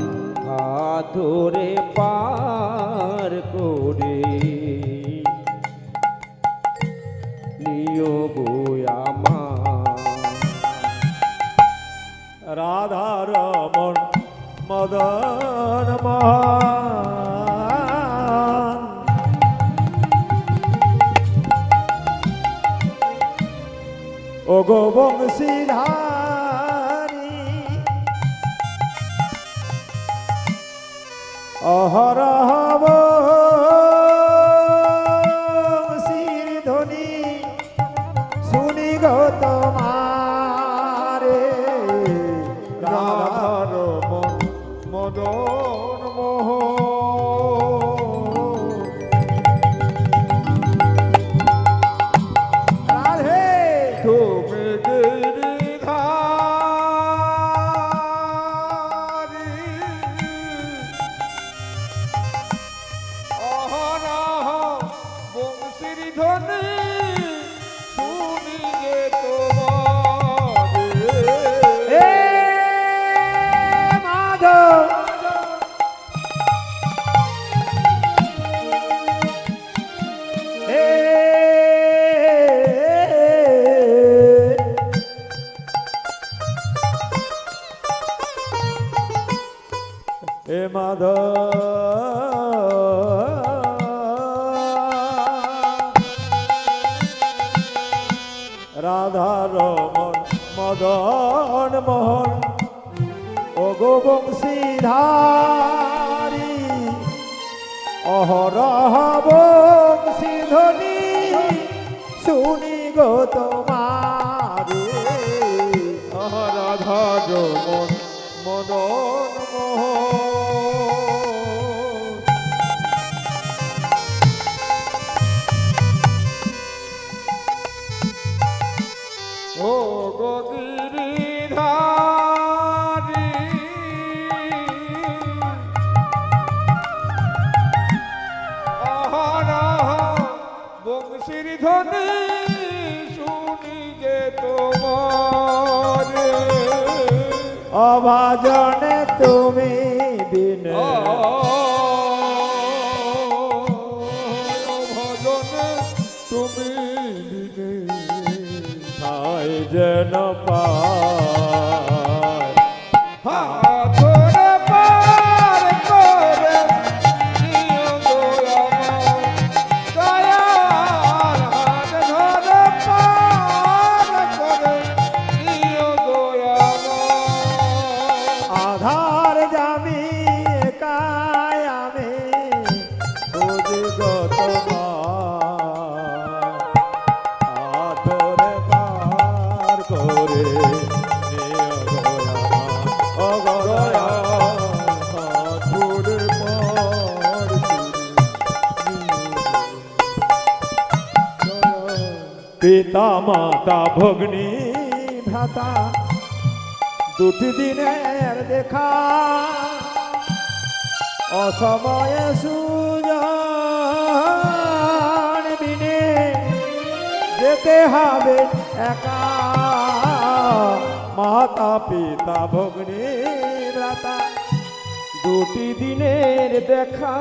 হাত ধরে পার করে নিও গো আমায়। রাধা রমণ মদন মোহন, ও গো বংশীধারী, অহরহ বংশীর ধ্বনি শুনি গো তোমারে, রাধার মদন মোহন, রাধে তুমি গিরিধারী, অহরহ বংশীর ধ্বনি শুনি গে তোমারে, রাধা রমন মদন মোহন ও গো বংশীধারী অহরহ বংশীধ্বনি শুনি গো তোমারে রাধা রমন মদন মোহন ও গো গিরিধারী অহরহ বংশীর ধ্বনি শুনি যে তোমার অভাজনে তুমি বিনে ভজনে তুমি বিনে ঠাই যেন পায় হাতরে পার করে নিও গো আমার দয়াল হাত ধরে পার করে নিও গো আমার আধার জামি একাই আমি বুঝি গো তোমার আধরে পার করে নিও গো আমার ও গো দয়াল। হাতরে পার করে পিতা মাতা ভগ্নী ভ্রাতা দুটি দিনের দেখা অসময়ে সুজন বিনে যেতে হবে একা মাতা পিতা ভগ্নী ভ্রাতা দুটি দিনের দেখা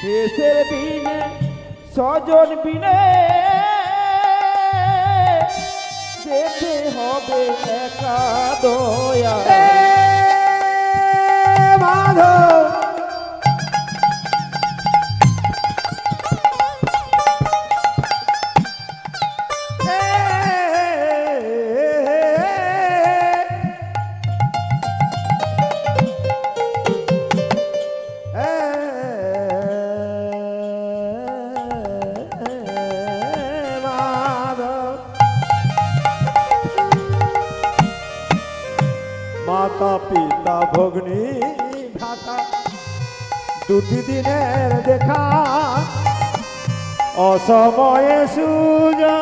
দেশের বিনে স্বজন বিনে যেতে হবে একা দয়া মাধব মাতা পিতা ভগ্নী ভ্রাতা দুটি দিনের দেখা অসময়ে সুজন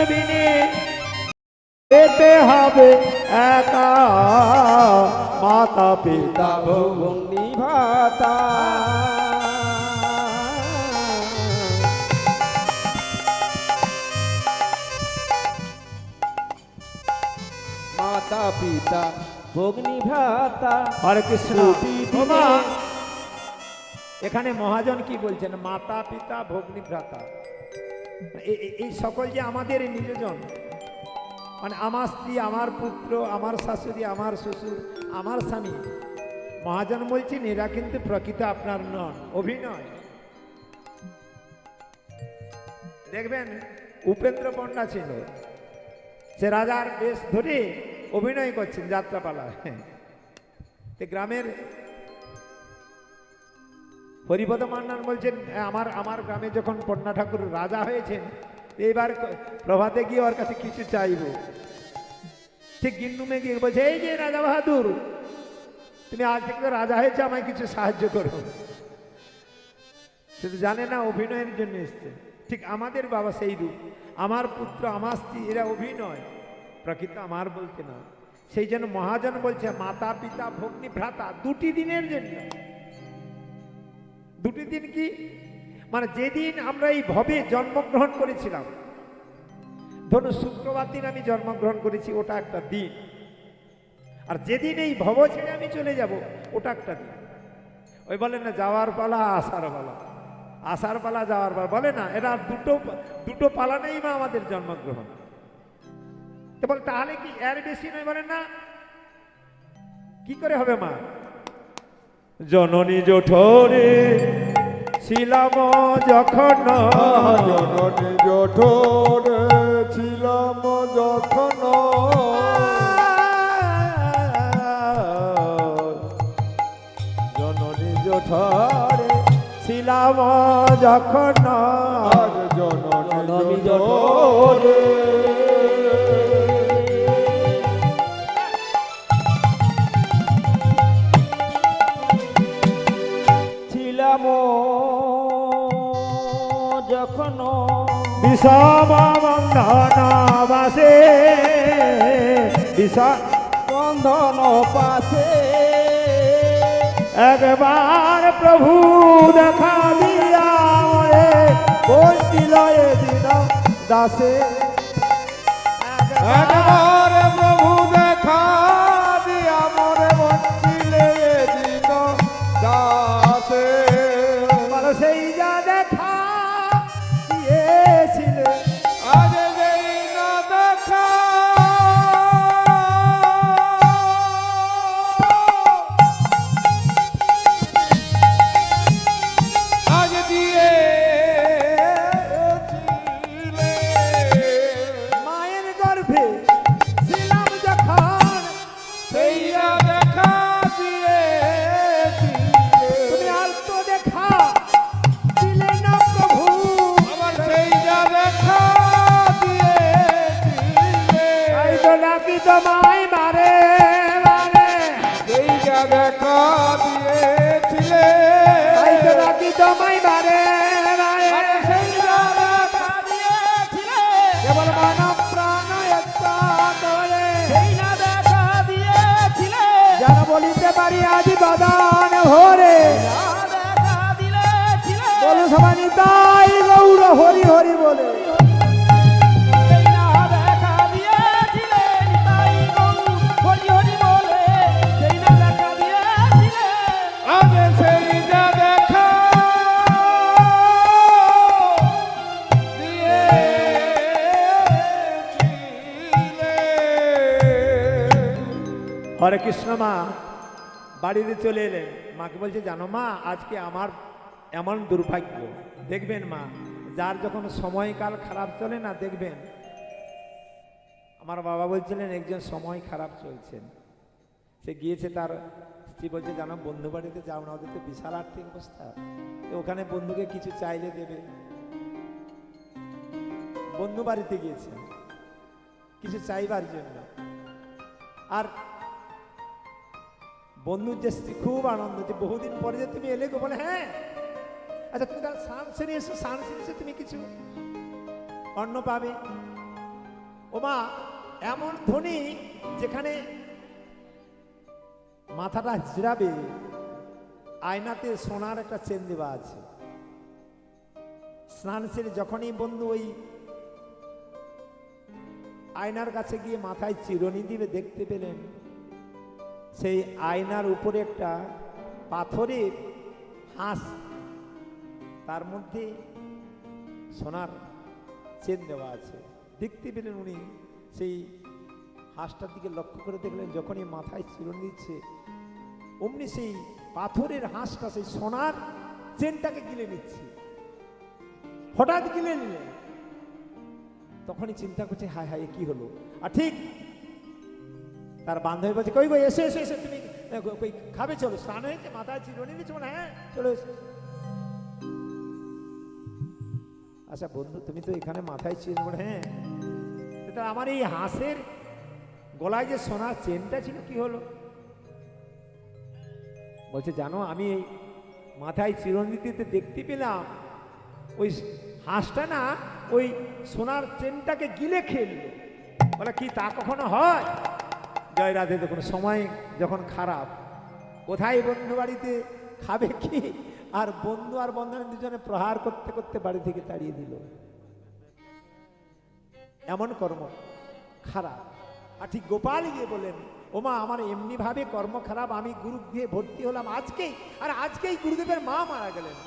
বিনে যেতে হবে একা মাতা পিতা ভগ্নী ভ্রাতা মাতা পিতা ভগ্নী ভ্রাতা হরে কৃষ্ণ দুটি দিনে এখানে মহাজন কি বলছেন মাতা পিতা ভগ্নী ভ্রাতা এই সকল যে আমাদের নিজজন মানে আমার স্ত্রী আমার পুত্র আমার শাশুড়ি আমার শ্বশুর আমার স্বামী মহাজন বলছেন এরা কিন্তু প্রকৃত আপনার নন অভিনয় দেখবেন উপেন্দ্র পণ্ডা ছিল সে রাজার বেশ ধরে অভিনয় করছেন যাত্রাপালা গ্রামের হরিপদ মান্নান বলছেন আমার আমার গ্রামে যখন পন্না ঠাকুর রাজা হয়েছেন এইবার প্রভাতে গিয়ে ওর কাছে কিছু চাইব ঠিক গিন্নুমে গিয়ে বলছে এই যে রাজা বাহাদুর তুমি আজ থেকে রাজা হয়েছে আমায় কিছু সাহায্য করো সে তো জানে না অভিনয়ের জন্য এসছে ঠিক আমাদের বাবা সেই রূপ আমার পুত্র আমার স্ত্রী এরা অভিনয় প্রকৃত আমার বলতে না সেই জন্য মহাজন বলছে মাতা পিতা ভগ্নী ভ্রাতা দুটি দিনের জন্য দুটি দিন কি মানে যেদিন আমরা এই ভবে জন্মগ্রহণ করেছিলাম ধরুন শুক্রবার দিন আমি জন্মগ্রহণ করেছি ওটা একটা দিন আর যেদিন এই ভব ছেড়ে আমি চলে যাব ওটা একটা দিন ওই বলেন না যাওয়ার পালা আসার পালা আসার পালা যাওয়ার পালা বলে না এরা দুটো পালা নেই মা আমাদের জন্মগ্রহণ তো বল তাহলে কি এর বেশি নয় বলেন না? কি করে হবে মা? জননী জঠরে ছিলাম যখন, জননী জঠরে ছিলাম যখন, জননী জঠরে ছিলাম যখন, আজ জননী জননী জঠরে ছিলাম যখন বিষম বন্ধন বাসে, বিষম বন্ধন পাশে, একবার প্রভু দেখা দিয়া মরে বসিল এ দিন দাসে। একবার প্রভু দেখা দিয়া মরে বঞ্চিলে দিন দাসে। বল সেই যা দেখা দিয়েছিলে, আজ যেই না দেখা আজ দিয়েছিলে। মায়ের গর্ভে ছিলাম যখন, সেই যা দেখা দিয়েছিলে। তুমি আলতো দেখা দিলে না প্রভু, আমার সেই যা দেখা দিয়েছিলে। তাই তো ডাকি তোমায় মারে মারে, সেই যা দেখা দিয়েছিলে। তাই তো ডাকি তোমায় মারে মারে। আমার সেই যা দেখা দিয়েছিলে। কেবল মানব প্রাণ একটা করে, সেই না দেখা দিয়েছিলে, যেন বলিতে পারি আজি বাদান ভরে। না দেখা দিয়েছিলে, বলো সবাই নিতাই গৌর হরি হরি বলে। সেই না দেখা দিয়েছিলে, নিতাই গৌর হরি হরি বলে, সেই না দেখা দিয়েছিলে, আজ সেই যা দেখা দিয়েছিলে। হরে কৃষ্ণ। মা বাড়িতে চলে এলেন, মাকে বলছে জানো মা আজকে আমার এমন দুর্ভাগ্য, দেখবেন মা যার যখন সময়কাল খারাপ চলে না দেখবেন, আমার বাবা বলছিলেন একজন সময় খারাপ চলছেন, সে গিয়েছে, তার স্ত্রী বলছে জানো বন্ধু বাড়িতে যাও না, ওদের তো বিশাল আর্থিক অবস্থা, তো ওখানে বন্ধুকে কিছু চাইলে দেবে। বন্ধু বাড়িতে গিয়েছে কিছু চাইবার জন্য, আর বন্ধুর যে স্ত্রী খুব আনন্দ যে বহুদিন পরে যে তুমি এলে গো, বলে হ্যাঁ আচ্ছা তুমি তাহলে স্নান সেরে এসো, স্নান সেরে এসে তুমি কিছু অন্ন পাবে। ও মা এমন ধ্বনি যেখানে মাথাটা জিরাবে, আয়নাতে সোনার একটা চেন দেওয়া আছে। স্নান সেরে যখনই বন্ধু ওই আয়নার কাছে গিয়ে মাথায় চিরুনি দিবে, দেখতে পেলেন সেই আয়নার উপরে একটা পাথরের হাঁস, তার মধ্যে সোনার চেন দেওয়া আছে। দেখতে পেলেন উনি সেই হাঁসটার দিকে লক্ষ্য করে দেখলেন, যখনই মাথায় চিরুনি দিচ্ছে অমনি সেই পাথরের হাঁসটা সেই সোনার চেনটাকে গিলে নিচ্ছে। হঠাৎ গিলে নিলেন, তখনই চিন্তা করছে হায় হায় কি হলো। আর ঠিক তার বান্ধবী বলছে কই গো এসে এসে এসে তুমি কই খাবে, চলো স্নান হয়েছে, মাথায় চিরুনি দিচ্ছে, বলে হ্যাঁ চলো এসো। আচ্ছা বন্ধু তুমি তো এখানে মাথায় চিরুনি, বলে হ্যাঁ এটা আমার এই হাঁসের গলায় যে সোনার চেনটা ছিল কি হলো? বলছে জানো আমি এই মাথায় চিরুনি দিতে দেখতে পেলাম ওই হাঁসটা না ওই সোনার চেনটাকে গিলে খেললো। বলে কি তা কখনো হয়? জয় রাধে। দেখুন সময় যখন খারাপ, কোথায় বন্ধু বাড়িতে খাবে কি, আর বন্ধু আর বন্ধন দুজনে প্রহার করতে করতে বাড়ি থেকে তাড়িয়ে দিল। এমন কর্ম খারাপ। আর ঠিক গোপাল গিয়ে বলেন ওমা আমার এমনি ভাবে কর্ম খারাপ, আমি গুরু গিয়ে ভর্তি হলাম আজকেই, আর আজকেই গুরুদেবের মা মারা গেলেন।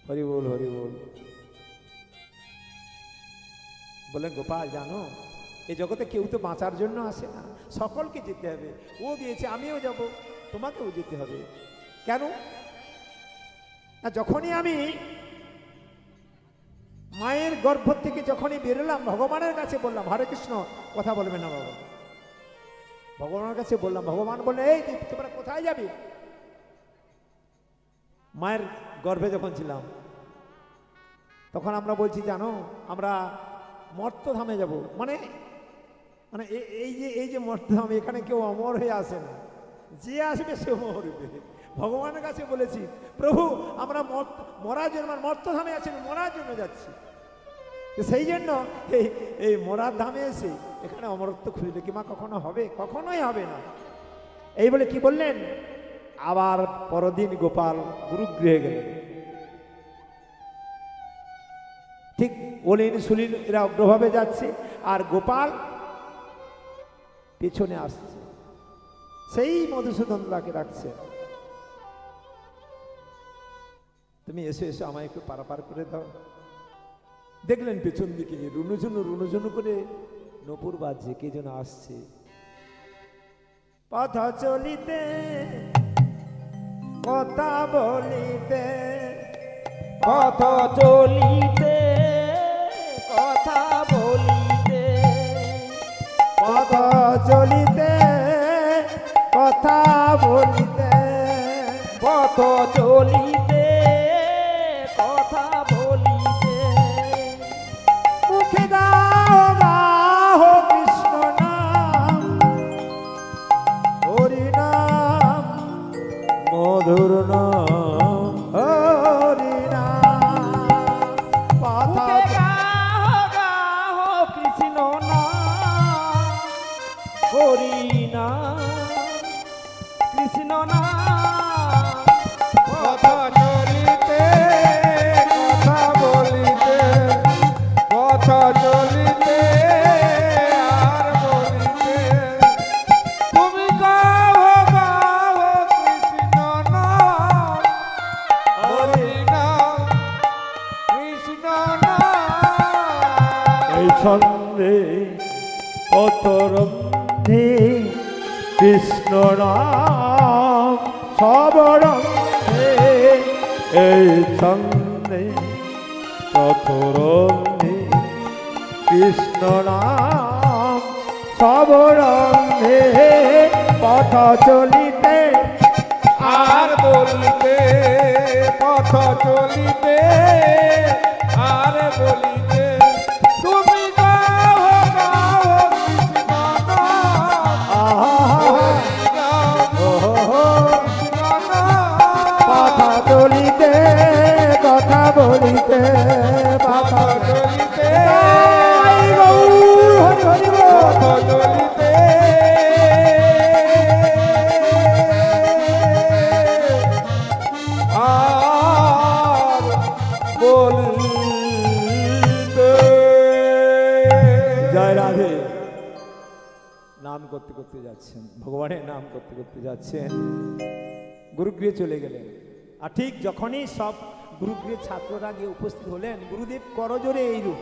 হরি বল হরি বল। বললেন গোপাল জানো এই জগতে কেউ তো বাঁচার জন্য আসে না, সকলকে যেতে হবে। ও গিয়েছে, আমিও যাব, তোমাকেও যেতে হবে। কেন না, যখনই আমি মায়ের গর্ভ থেকে যখনই বেরোলাম, ভগবানের কাছে বললাম, হরে কৃষ্ণ কথা বলবে না বাবা, ভগবানের কাছে বললাম, ভগবান বললেন এই তোমরা কোথায় যাবে? মায়ের গর্ভে যখন ছিলাম তখন আমরা বলছি জানো আমরা মর্তধামে যাব। মানে মানে এই যে মর্তধাম, এখানে কেউ অমর হয়ে আসে না, যে আসবে সে মরবে। ভগবানের কাছে বলেছি প্রভু আমরা মরার জন্য, মর্তধামে আছেন মরার জন্য যাচ্ছি, সেই জন্য এই মরার ধামে এসে এখানে অমরত্ব খুঁজলে কিংবা কখনো হবে? কখনোই হবে না। এই বলে কি বললেন, আবার পরদিন গোপাল গুরুগৃহে গেলেন। ঠিক অলিন সুলিন এরা অগ্রভাবে যাচ্ছে আর গোপাল পেছনে আসছে, সেই মধুসূদন দাকে রাখছে, তুমি এসে এসে আমায় একটু পারাপার করে দাও। দেখলেন পেছন দিকে রুনুঝুনু করে নপুর বাজছে, কে যেন আসছে। পথ চলিতে কথা বলিতে, পথ চলিতে কথা বলিতে, পথ চলিতে কথা বলিতে, পথ চলিতে কথা বলিতে, মুখে দাও গাও কৃষ্ণ নাম, হরি নাম মধুর নাম, হরি নাম। মুখে গাও গাও কৃষ্ণ নাম, হরি নাম কৃষ্ণ নাম। কথা চলিতে কথা বলিতে, কথা চলিতে আর বলিতে, তুমি গাও গাও কৃষ্ণ নাম, হরি নাম কৃষ্ণ নাম। এই ছন্দে পথরন্ধে কৃষ্ণ নাম সবরন্ধে, এই ছন্দে পথরন্ধে কৃষ্ণ নাম সবরন্ধে, পথ চলিতে আর বলিতে, পথ চলিতে আর বলিতে, তুমি গাও গাও কৃষ্ণ নাম, হরি নাম কৃষ্ণ নাম। কথা চলিতে কথা বলিতে, পথ চলিতে হরি হরি পথ চলিতে আর বলিতে। জয় রাধে। নাম করতে করতে যাচ্ছেন, ভগবানের নাম করতে করতে যাচ্ছেন, গুরুগৃহে চলে গেলেন। আর ঠিক যখনই সব গুরুগৃহের ছাত্ররা গিয়ে উপস্থিত হলেন, গুরুদেব করজোরে এইরূপ,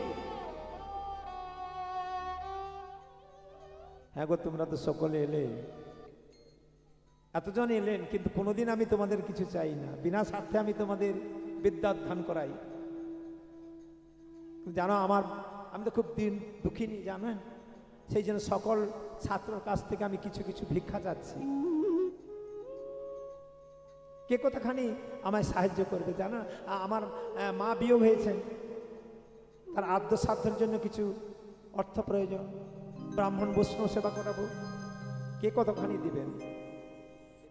হ্যাঁ গো তোমরা তো সকলে এলে, এতজন এলেন, কিন্তু কোনোদিন আমি তোমাদের কিছু চাই না, বিনা স্বার্থে আমি তোমাদের বিদ্যা অধ্যয়ন করাই। জানো আমি তো খুব দুঃখিনী জানেন, সেই জন্য সকল ছাত্রর কাছ থেকে আমি কিছু কিছু ভিক্ষা চাচ্ছি। কে কতখানি আমায় সাহায্য করবে জানো? আমার মা বিয়োগ হয়েছেন, তার আদ্য সাধ্যের জন্য কিছু অর্থ প্রয়োজন, ব্রাহ্মণ বৈষ্ণব সেবা করাবো, কে কতখানি দিবেন?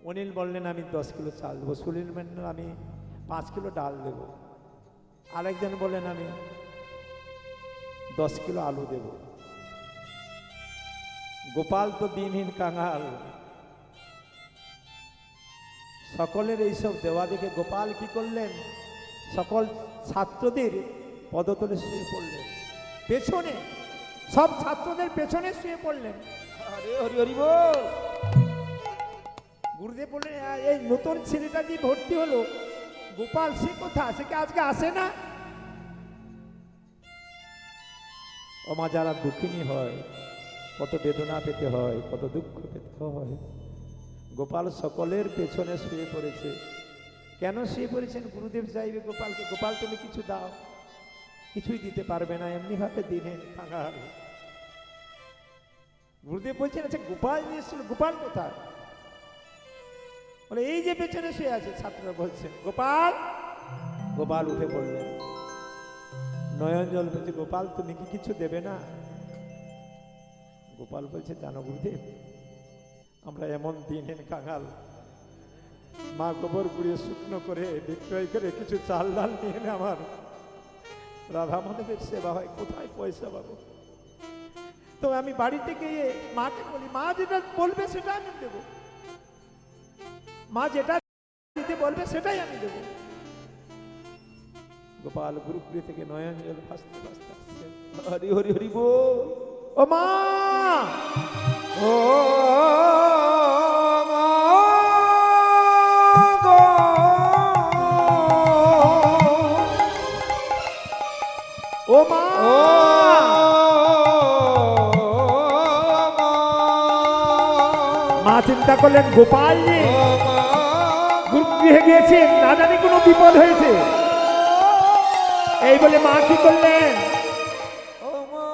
অনিল বললেন আমি 10 কিলো চাল দেবো, সুনীল বললেন আমি 5 কিলো ডাল দেবো, আরেকজন বললেন আমি 10 কিলো আলু দেব। গোপাল তো দিনহীন কাঙাল, সকলের এইসব দেওয়া দেখে গোপাল কি করলেন, সকল ছাত্রদের পদতলে শুয়ে পড়লেন, পেছনে সব ছাত্রদের পেছনে শুয়ে পড়লেন। হরি হরি হরি বল। গুরুদেব বললেন এই নতুন ছেলেটা যে ভর্তি হলো গোপাল, সে কোথা, সে কি আজকে আসে না? ও মা, যারা দুঃখিনী হয় কত বেদনা পেতে হয়, কত দুঃখ পেতে হয়। গোপাল সকলের পেছনে শুয়ে পড়েছে। কেন শুয়ে পড়েছেন? গুরুদেব চাইবে গোপালকে, গোপাল তুমি কিছু দাও, কিছুই দিতে পারবে না, এমনি ভাবে দিনে কাঙাল। গুরুদেব বলছেন আচ্ছা গোপাল নিয়ে এসেছিল, গোপাল কোথায়? বলে এই যে পেছনে শুয়ে আছে। ছাত্ররা বলছেন গোপাল। গোপাল উঠে পড়লেন, নয়ন জল বলছে গোপাল তুমি কি কিছু দেবে না? গোপাল বলছে জানো গুরুদেব, আমরা এমন দিনের কাঙাল, মা গোবর পুড়িয়ে শুকনো করে বিক্রয় করে কিছু চাল ডাল নিয়ে এনে আমার রাধা মাধবের সেবা হয়, কোথায় পয়সা পাবো? তো আমি বাড়িতে গিয়ে মাকে বলি, মা যেটা বলবে সেটা আমি দেব, মা যেটা দিতে বলবে সেটাই আমি দেব। গোপাল গুরুকুড়ি থেকে নয়ন জল ভাসতে ভাসতে আসছে। হরি হরি হরি বল। ও মা, ও মা গো, ও মা, ও মা, মা চিন্তা করলেন গোপাল যে ও মা, গুরুগৃহে গিয়েছে, না জানি কোনো বিপদ হয়েছে। এই বলে মা কি করলেন, ও মা,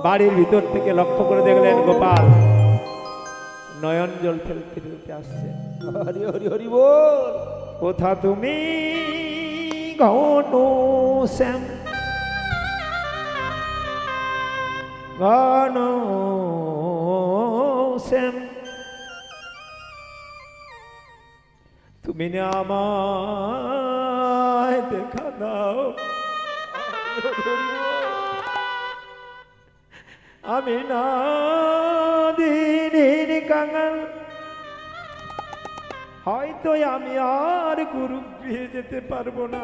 বাড়ির ভিতর থেকে লক্ষ্য করে দেখলেন গোপাল নয়ন জল ফেলতে ফেলতে আসছে। হরি হরি হরি বল। কোথা তুমি ঘন শ্যাম, ঘন শ্যাম, তুমি না আমায় দেখা দাও, আমি না দিনের কাঙাল, হয়তো আমি আর গুরুগৃহে যেতে পারবো না।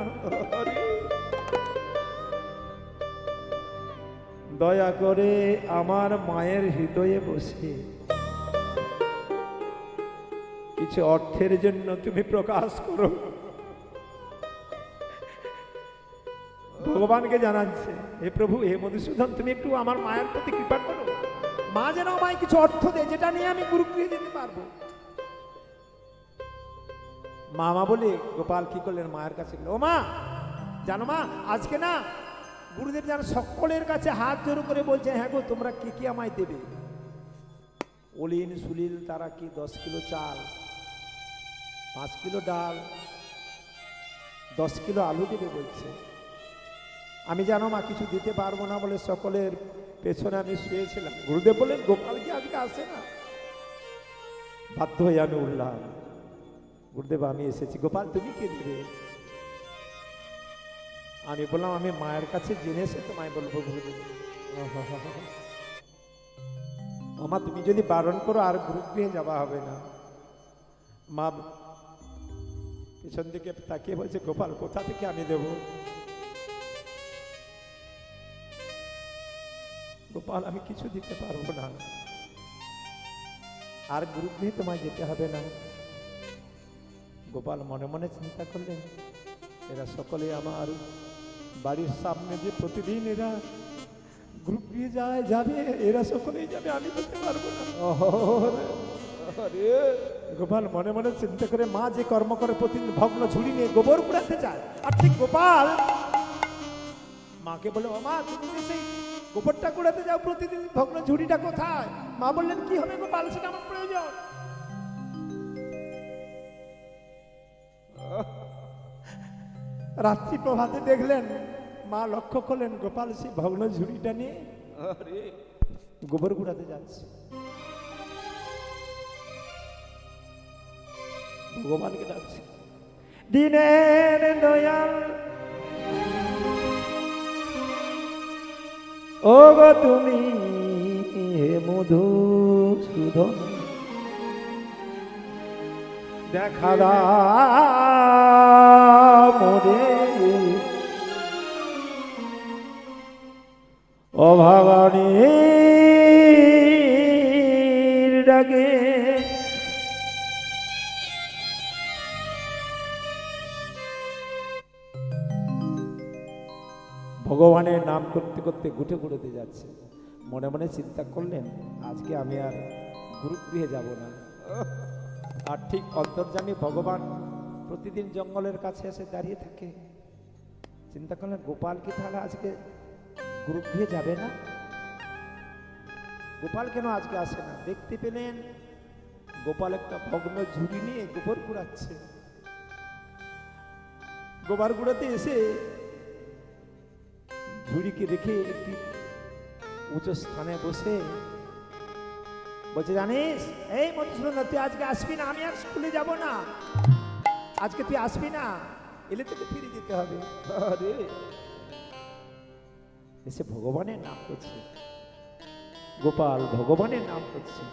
দয়া করে আমার মায়ের হৃদয়ে বসে কিছু অর্থের জন্য তুমি প্রকাশ করো। ভগবানকে জানাচ্ছে, হে প্রভু, হে মধুসূদন, তুমি একটু আমার মায়ের প্রতি কৃপা করো, মা যেন আমায় কিছু অর্থ দেয় যেটা নিয়ে আমি গুরুগৃহে যেতে পারবো। মামা বলে গোপাল কি করলেন, মায়ের কাছে গেল। ও মা, জানো মা, আজকে না গুরুদেব যেন সকলের কাছে হাত জোড় করে বলছে, হ্যাঁ গো তোমরা কি কি আমায় দেবে? অলিন সুলিল তারা কি 10 কিলো চাল, 5 কিলো ডাল, 10 কিলো আলু দেবে বলছে। আমি জানো মা কিছু দিতে পারবো না বলে সকলের পেছনে আমি শুয়েছিলাম। গুরুদেব বললেন গোপাল কি আজকে আসে না? বাধ্য হয়ে আমি উঠলাম। গুরুদেব আমি এসেছি। গোপাল তুমি কে দেবে? আমি বললাম আমি মায়ের কাছে জেনে এসে তোমায় বলবো গুরুদেব। মামা তুমি যদি বারণ করো আর গুরুগৃহে যাওয়া হবে না। মা পিছন দিকে তাকিয়ে বলছে গোপাল কোথা থেকে আমি দেব? গোপাল আমি কিছু দিতে পারবো না, আর গুরুগৃহে তোমায় যেতে হবে না। গোপাল মনে মনে চিন্তা করলেন, এরা সকলে আমার বাড়ির সামনে যে প্রতিদিন এরা গুরুগৃহে যাবে, এরা সকলেই যাবে, আমি যেতে পারবো না। গোপাল মনে মনে চিন্তা করে, মা যে কর্ম করে প্রতিদিন ভগ্ন ঝুড়ি নিয়ে গোবর কুড়াতে যায়, আর ঠিক গোপাল মাকে বলে, ও মা তুমি যে সেই গোবরটা কুড়াতে যাও প্রতিদিন, ভগ্ন ঝুড়িটা কোথায়? মা বললেন কি হবে গোপাল, সেটা আমার প্রয়োজন। রাত্রি প্রভাতে দেখলেন, মা লক্ষ্য করলেন গোপাল সেই ভগ্ন ঝুড়িটা নিয়ে গোবর কুড়াতে যাচ্ছে। ভগবানকে ডাকছে, দিনের দয়াল ও গো তুমি হে মধুসূদন, দেখা দাও মোরে অভাগনীর ডাকে। ভগবানের নাম করতে করতে গুটে গুড়োতে যাচ্ছে। মনে মনে চিন্তা করলেন, আজকে আমি আর গুরুগৃহে যাব না। আর ঠিক অন্তর্যামী ভগবান প্রতিদিন জঙ্গলের কাছে এসে দাঁড়িয়ে থাকে। চিন্তা করলেন, গোপাল কি তাহলে আজকে গুরুগৃহে যাবে না? গোপাল কেন আজকে আসে না? দেখতে পেলেন গোপাল একটা ভগ্ন ঝুড়ি নিয়ে গোবর কুড়াচ্ছে। গোবর কুড়াতে এসে ঝুড়িকে রেখে একটি উঁচু স্থানে বসে বলছে, জানিস এই মধুসূদন, তুই আজকে আসবি না, আমি আর স্কুলে যাব না। আজকে তুই আসবি না, এলে তোকে ফিরে যেতে হবে। আরে এসে ভগবানের নাম করছে, গোপাল ভগবানের নাম করছে।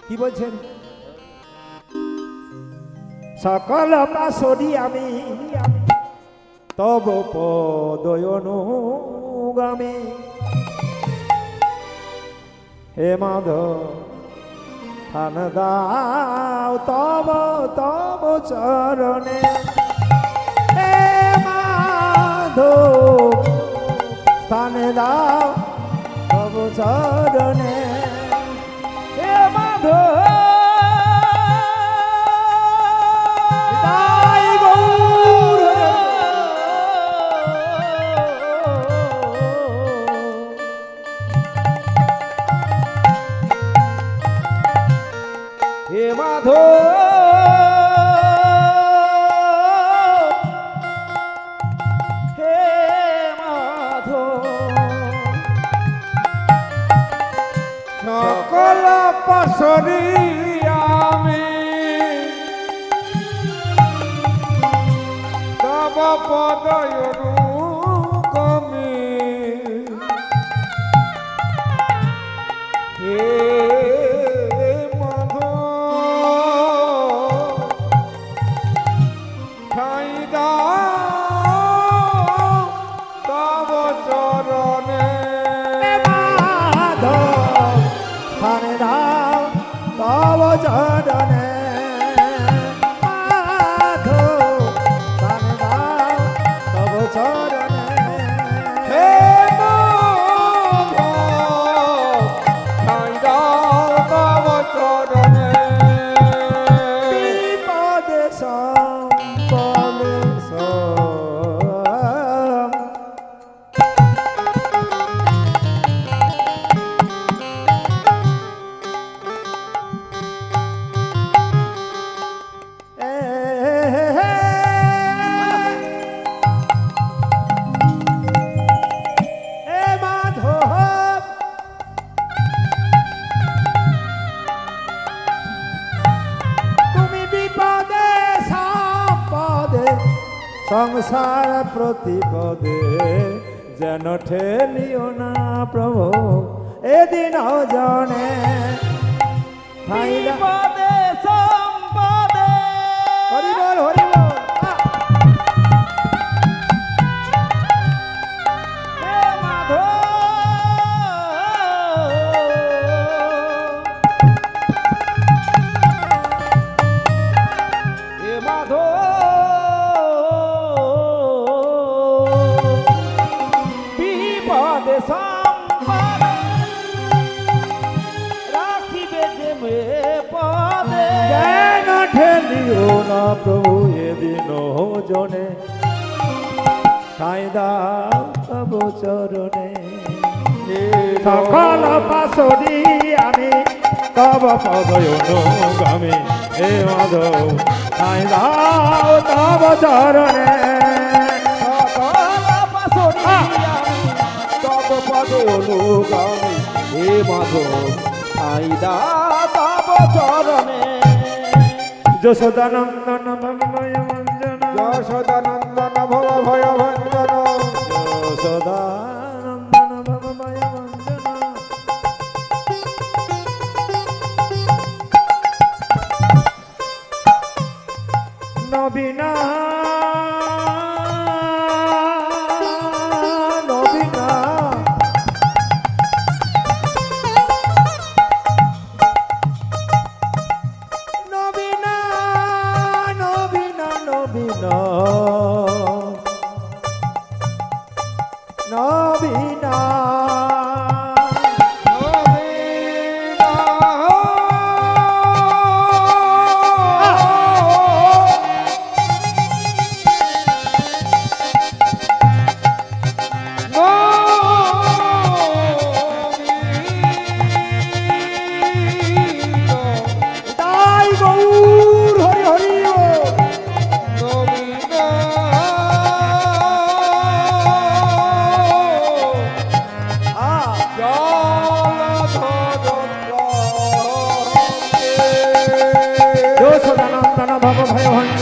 কি বলছেন? সকল পাশরি আমি তব পদয়নুগামী, হে মাধব থান দাও তব তব চরণে, হে মাধব স্থান দাও তব চরণে, হে মাধব নিতাই গৌর হে মাধব হে মাধব সকল পাশরি আমি তব পদয়নুগামী, হে মাধব ঠাঁই দাও তব চরণে, মাধব স্থান দাও তব চরণে, মাধব স্থান দাও তব চরণে, হে মাধব ঠাঁই দাও তব চরণে, বিপদে সম্পদে সম। হে মাধব তুমি বিপদে সম্পদে সংসার প্রতিপদে যেন ঠেলিও না প্রভু এদিন জনে। বিপদে সম্পদে হরি বল হরি বল। হে মাধব হে মাধব বিপদে সম্পদে রাখিবে যে মে পদে, যেন ঠেলিও না প্রভু এদিন জনে, ঠাঁই দাও তব চরণে, সকল পাশরি আমি তব পদয়নুগামী, হে মাধব ঠাঁই দাও তব চরণে, সকল পাশরি আমি তব পদয়নুগামী, হে মাধব ঠাঁই দাও তব চরণে। যশোদানন্দন ভবভয় ভঞ্জন, যশোদানন্দন ভব ভয় ভঞ্জন, যশোদানন্দন ভবভয় ভঞ্জন, নবীনা নবীনা নবীনা নবীনা নবীনা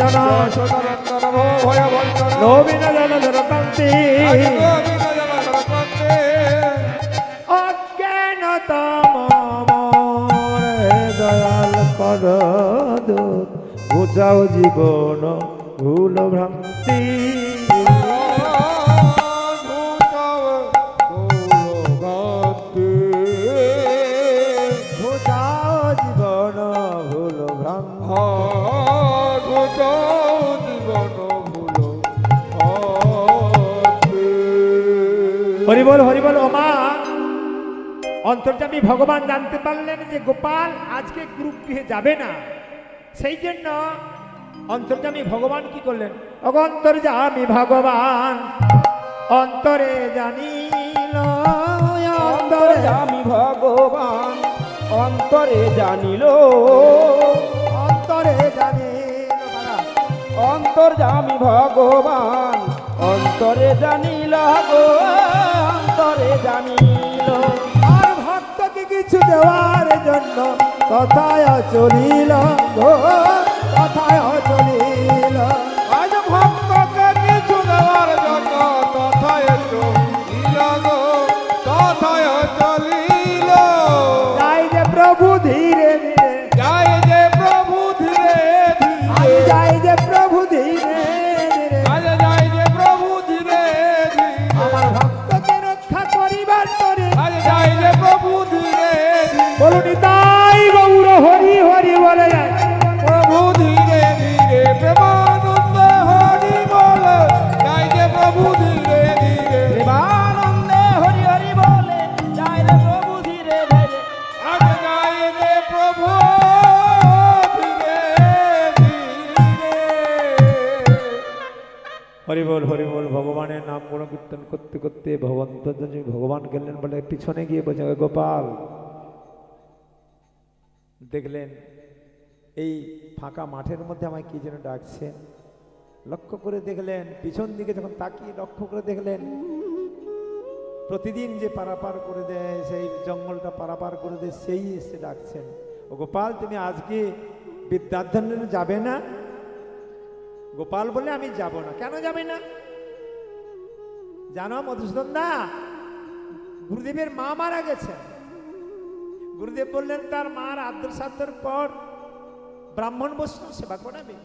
নন্দন যশোদানন্দন ভয় বন্দন নবীন জলধর কান্তি গোবিন্দ জলধর কান্তে অজ্ঞানতম মোরে দয়াল কর দূর বুঝাও জীবন ভুল ভ্রান্তি বুঝাও জীবন ভুল ভ্রান্তি হরিবল হরিবল। ও মা, অন্তর্যামী ভগবান জানতে পারলেন যে গোপাল আজকে গুরুগৃহে যাবে না, সেই জন্য অন্তর্যামী ভগবান কি করলেন? অন্তর্যামী ভগবান অন্তরে জানিল, অন্তরে আমি ভগবান অন্তরে জানিল, অন্তরে জানিল বাবা। অন্তর্যামী ভগবান অন্তরে জানিল গো, অন্তরে জানিল। আর ভক্তকে কিছু দেওয়ার জন্য কথায় চলিল গো, কথায় চলিল। আজ ভক্তকে কিছু দেওয়ার জন্য তথায় চলিল গো, তথায় চলিল। যাই যে প্রভু ধীরে ধীরে, জয় যে প্রভু ধীরে আজ ধীরে, যাই যে প্রভু ধীরে ধীরে, আজ জয় যে প্রভু ধীরে ধীরে, আমার ভক্তকে রক্ষা করিবার তরে। আজ জয় যে প্রভু ধীরে ধীরে, বলুন তাই গৌর হরি হরি বলে যায়। প্রভু ধীরে ধীরে প্রেমানন্দ হরি বল, জয় যে প্রভু ধীরে ধীরে, প্রেমানন্দে হরি হরি বলে যায় রে প্রভু ধীরে ধীরে। আজ জয় যে প্রভু ধীরে ধীরে। হরিবল হরিবল। ভগবানের নাম গুণকীর্তন করতে করতে ভগবান গেলেন বলে পিছনে গিয়ে বলছে, গোপাল দেখলেন এই ফাঁকা মাঠের মধ্যে আমায় কি যেন ডাকছে। লক্ষ্য করে দেখলেন, পিছন দিকে যখন তাকিয়ে লক্ষ্য করে দেখলেন, প্রতিদিন যে পারাপার করে দেয়, সেই জঙ্গলটা পারাপার করে দেয়, সেই এসে ডাকছেন, ও গোপাল তুমি আজকে বিদ্যাধ্যয়নে যাবে না? গোপাল বলে আমি যাব না। কেন যাবে না জানো মধুসূদন দা? গুরুদেবের মা মারা গেছেন। গুরুদেব বললেন তার মার আদ্রসাধ্যের পর ব্রাহ্মণ বৈষ্ণব সেবা করাবে।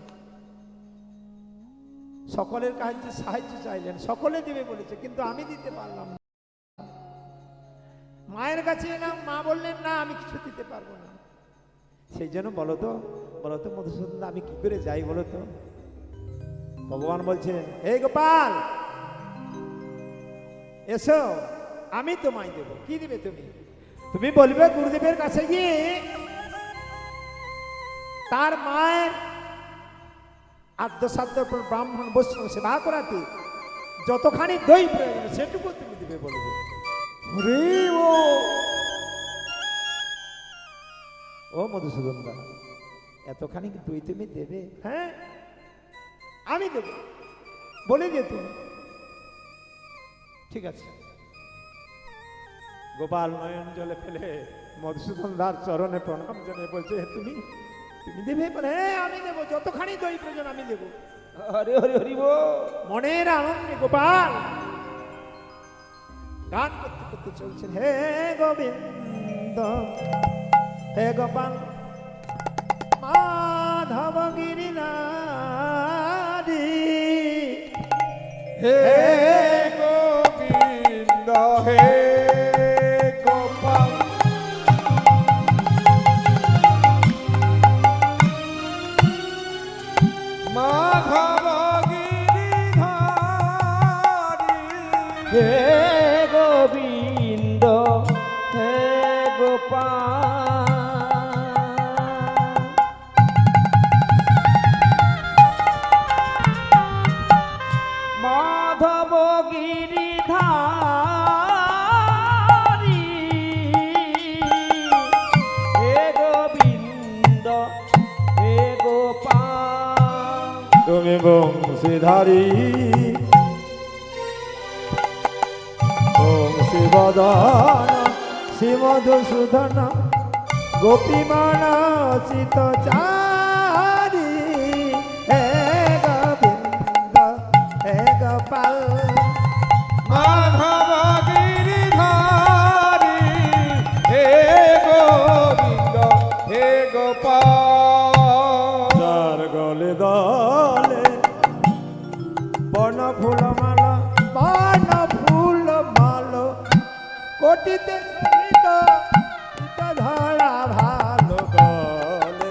সকলের কাছে সাহায্য চাইলেন, সকলে দেবে বলেছে, কিন্তু আমি দিতে পারলাম না। মায়ের কাছে এলাম, মা বললেন না আমি কিছু দিতে পারবো না। সেই জন্য বলতো মধুসূদন দা আমি কি করে যাই বলতো? ভগবান বলছেন, এই গোপাল এসো, আমি তোমায় দেব। কি দিবে তুমি? তুমি বলবে গুরুদেবের কাছে গিয়ে তার মায়ের আদ্যসাধ্য ব্রাহ্মণ বৈষ্ণব সেবা করাতে যতখানি দই প্রয়োজন সেটুকু তুমি দিবে বলবে। ও মধুসূদন দা, এতখানি দই তুমি দেবে? হ্যাঁ আমি দেব বলে দিয়ে তুমি। ঠিক আছে। গোপাল নয়ন জলে ফেলে মধুসূদন দার চরণে প্রণাম জানিয়ে বলছে, তুমি তুমি দেবে? বলে হ্যাঁ আমি দেবো, যতখানি দই প্রয়োজন আমি দেবো। হরি হরি হরি বল। মনের আনন্দে গোপাল গান করতে করতে চলছেন, হে গোবিন্দ হে গোপাল মাধব গিরিধারী, হে গোবিন্দ হে গোপাল, মাধব গিরিধারী, হে গোবিন্দ হে গোপাল, মাধব গিরিধারী, হে গোবিন্দ হে গোপাল, তুমি বংশীধারী বংশীবদন শ্রীমধুসূদন গোপীমান চিত চারি, হে কোটিতে শোভিত পিত ধরা ভালো গলে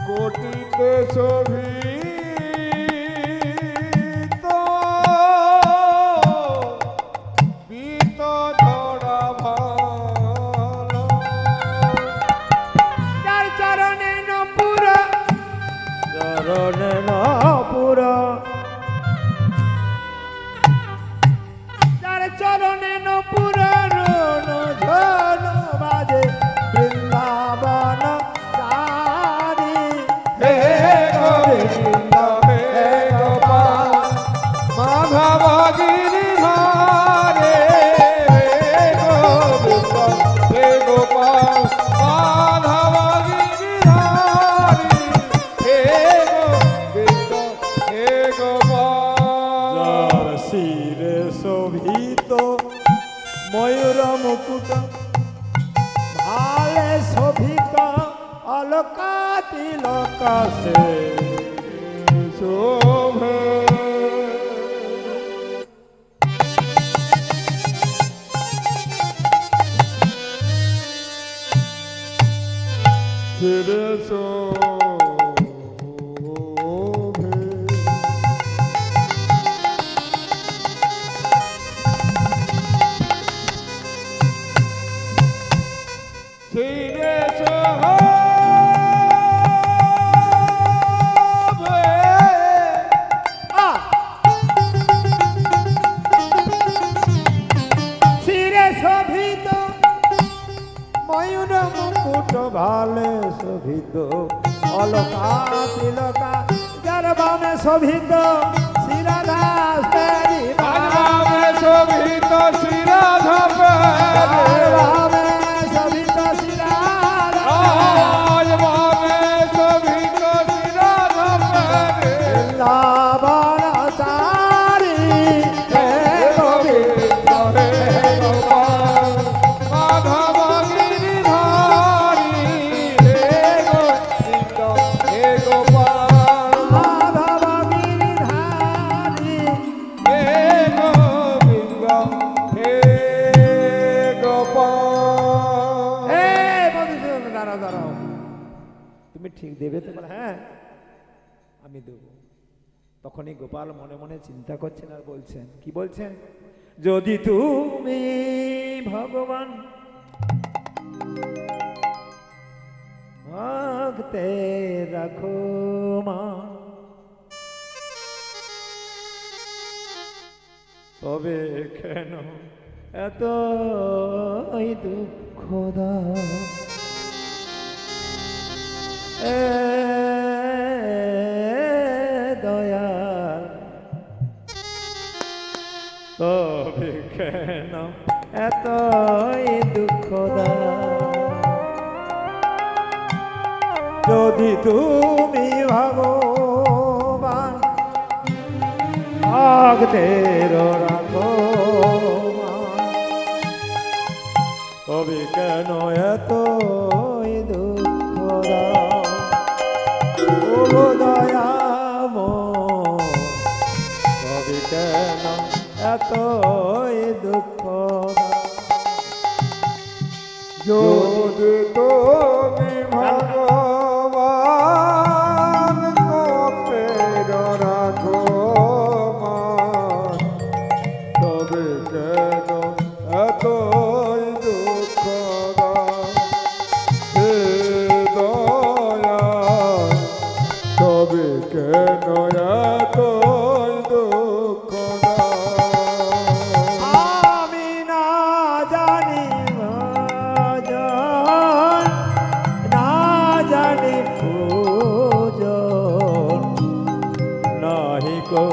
কোটিতে শোভিত পিত ধরা ভালো যার চরণে নপুর চরণে নপুর যার চরণে নপুর রণ ঝন বাজে বৃন্দাবন চারি হে গোবিন্দ হে গোপাল মাধব গিরিধারে হে গোবিন্দ হে গোপাল মাধব গিরিধারে হে গোবিন্দ হে গোপাল যার শিরে শোভিত ময়ূর মুকুট ভালে শোভিত অলকা তিলক সে শোভে শিরে শোভে শিরে শোভে শিরে শোভিত ময়ূর মুকুট ভালে শোভিত অলকা তিলকা যার বামে শোভিত শিরাদাস তেরি বামে শোভিত শিরাধা বামে শোভিত শিরাদাস বামে শোভিত শিরাধা বৃন্দাবন চারি হে গোবিন্দ হে গোপাল মাধব গিরিধারি হে গোবিন্দ হে গোপাল মাধব গিরিধারী হে গোবিন্দ হে গোপাল এই মধুসূদন দাঁড়াও দাঁড়াও তুমি ঠিক দেবে তো বলে হ্যাঁ আমি দেব তখনই গোপাল মনে মনে চিন্তা করছেন আর বলছেন কি বলছেন যদি তুমি ভগবান ভক্তে রাখো মা তবে কেন এত দুঃখ দাও এ দয়াল তবে কেন এত দুঃখ দাও যদি তুমি ভগবান ভক্তের রাখো মা, তবে কেন এত দুঃখ দাও ও দয়াম তবে কেন এত দুঃখ দাও যদি তুমি ভগবান ভক্তের রাখো মান, তবে কেন এত দুঃখ দাও হে দয়াল, তবে কেন এত দুঃখ দাও আমি না জানি ভজন, না জানি পূজন, নাহি কো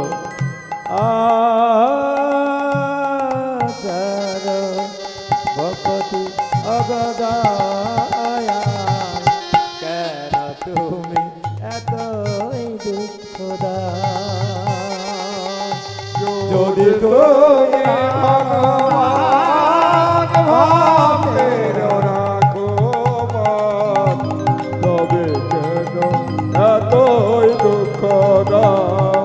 অগদয়া কেন তুমি এতই দুঃখ দাও যদি তুমি ভগবান ভক্তের রাখো মন, তবে কেন এতই দুঃখ দাও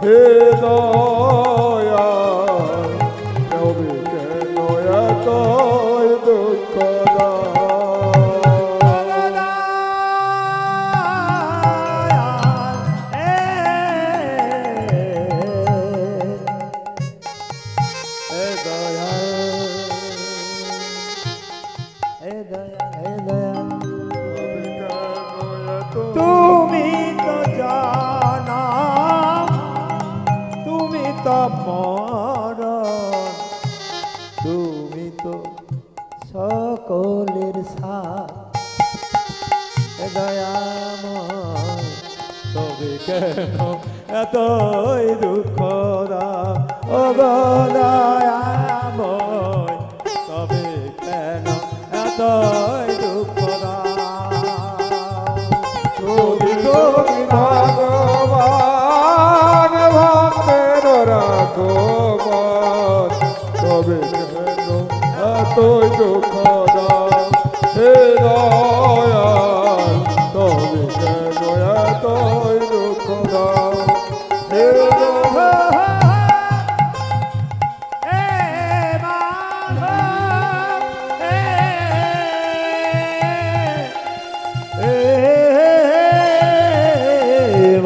হে দয়াল, তবে কেন এতই দুঃখ দাও। তুমি তো জানা তুমি তো মরণ তুমি তো সকলের সাথ দয়াময় তবে কেন এতই দুঃখ দাও ও গো দয়াময় তবে কেন এতই দুঃখ দাও যদি তুমি ভগবান ভক্তের রাখো মন, তবে কেন এতই দুঃখ দাও হে দয়াল, তবে কেন এতই দুঃখ দাও হে দয়াল।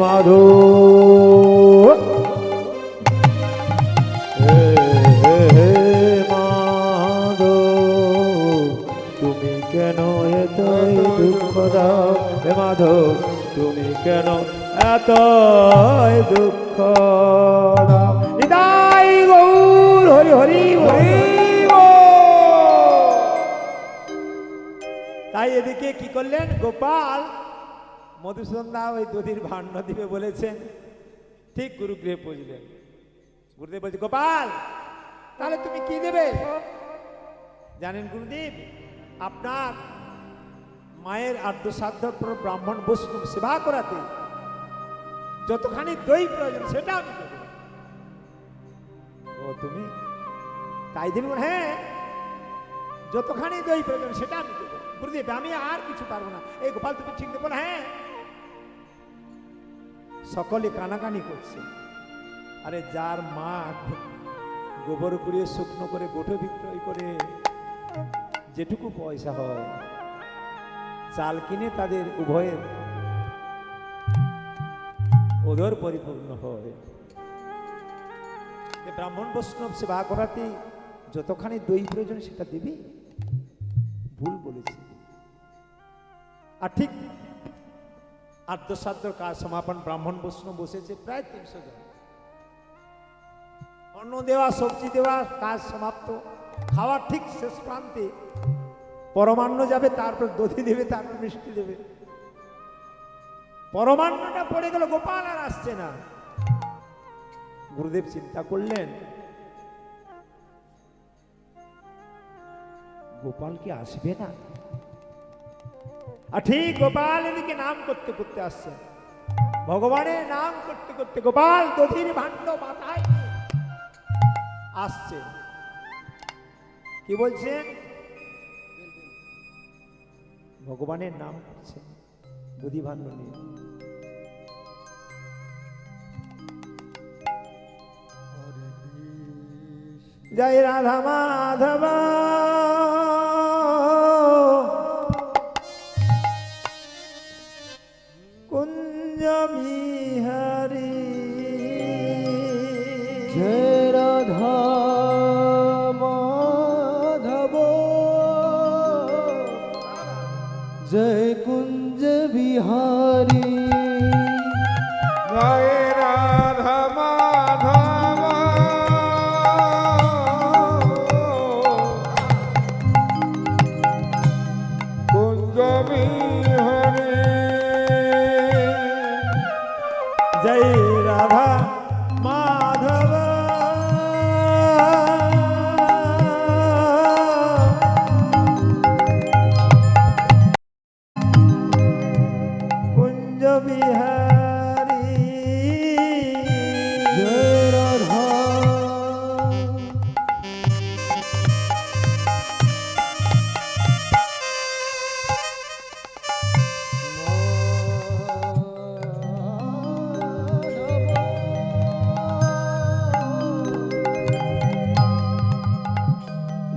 মাধো মাধো তুমি কেন এতই দুঃখ দাও হে মাধব তুমি কেন এতই দুঃখ দাও নিতাই গৌর হরি হরি হরি তাই এদিকে কি করলেন গোপাল মধুসূদন দা ওই দধির ভাণ্ড দিবে বলেছেন ঠিক গুরুগৃহে পৌঁছলেন গুরুদেব বলছে গোপাল তাহলে তুমি কি দেবে জানেন গুরুদেব আপনার মায়ের আদ্যসাধ্যর পর ব্রাহ্মণ বৈষ্ণব সেবা করাতে যতখানি দই প্রয়োজন সেটা আমি দেবো ও তুমি তাই দেবে হ্যাঁ যতখানি দই প্রয়োজন সেটা আমি দেবো গুরুদেব আমি আর কিছু পারবো না এই গোপাল তুমি ঠিক দেবো না হ্যাঁ সকলে কানাকানি করছে আরে যার মা গোবর পুড়িয়ে শুকনো করে গোঠো বিক্রয় করে যেটুকু পয়সা হয় চাল কিনে তাদের উভয়ের ওদর পরিপূর্ণ হয় ব্রাহ্মণ বৈষ্ণব সেবা করাতে যতখানি দই প্রয়োজন সেটা দিবি ভুল বলেছি আর ঠিক আদ্যসাধ্যর কাজ সমাপন ব্রাহ্মণ বৈষ্ণব বসেছে প্রায় 300 জন অন্ন দেওয়া সবজি দেওয়া কাজ সমাপ্ত খাওয়ার ঠিক শেষ প্রান্তে পরমান্ন যাবে তারপর দধি দেবে তারপর মিষ্টি দেবে পরমান্নটা পড়ে গেল গোপাল আর আসছে না গুরুদেব চিন্তা করলেন গোপাল কি আসবে না আর ঠিক গোপাল এদিকে নাম করতে করতে আসছে ভগবানের নাম করতে করতে গোপাল দধির ভাণ্ড মাথায় আসছে কি বলছেন ভগবানের নাম করছে দধি ভাণ্ড নিয়ে জয় রাধা মাধব কুঞ্জ বিহারী জয় রাধা মাধব জয় কুঞ্জ বিহারী জয় রাধা মাধব কুঞ্জ বিহারী জয় রাধা মাধব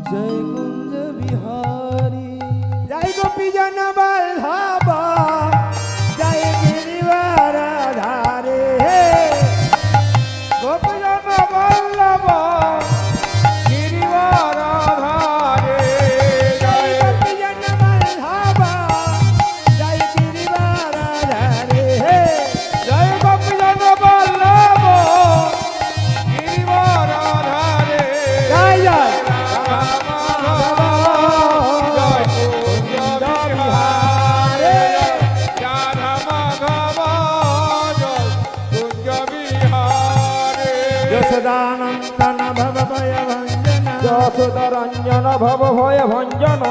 জয় কুঞ্জ বিহারী জয় গোপী জন বল্লভ জয় গিরিবার ধারে গোপী জন বল্লভ গিরিবার ধারে জয় গোপী জন বল্লভ জয় গিরিবার ধারে জয় গোপী জন বল্লভ গিরিবার ধারে জয় জয় জয় কুঞ্জ বিহারে রাধা মাধব জয় কুঞ্জ বিহারে যশোদানন্দন ভব ভয় ভঞ্জন যশোদরঞ্জন ভব ভয় ভঞ্জন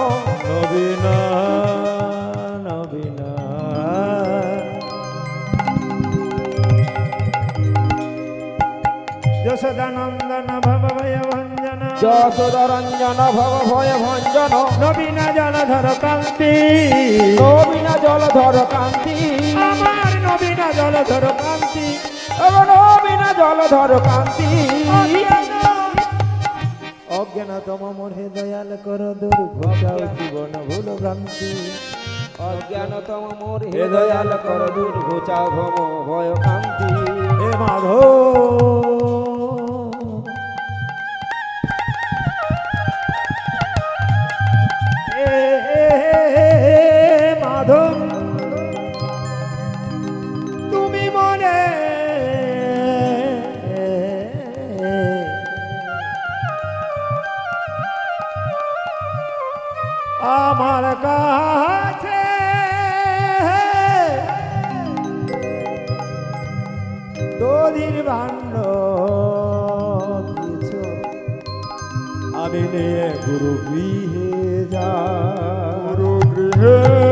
নবীন নবীন যশোদানন্দন ভব ভয় ভঞ্জন যশোদরঞ্জন ভব ভয় ভঞ্জন নবীন জলধর কান্তি নবীন জলধর কান্তি আমার নবীন জলধর কান্তি নবীন জলধর কান্তি অজ্ঞানতম মোরে দয়াল কর দুর্ঘটাও জীবন ভুল ভ্রান্তি অজ্ঞানতম মোর হৃদয়াল কর দুর্ঘোচা ভম ভয় কান্তি হে মাধব মাধব তুমি মনে আমার কাছে দধির ভাণ্ড কিছু আমি নিয়ে গুরু গৃহে যা গুরু গৃহে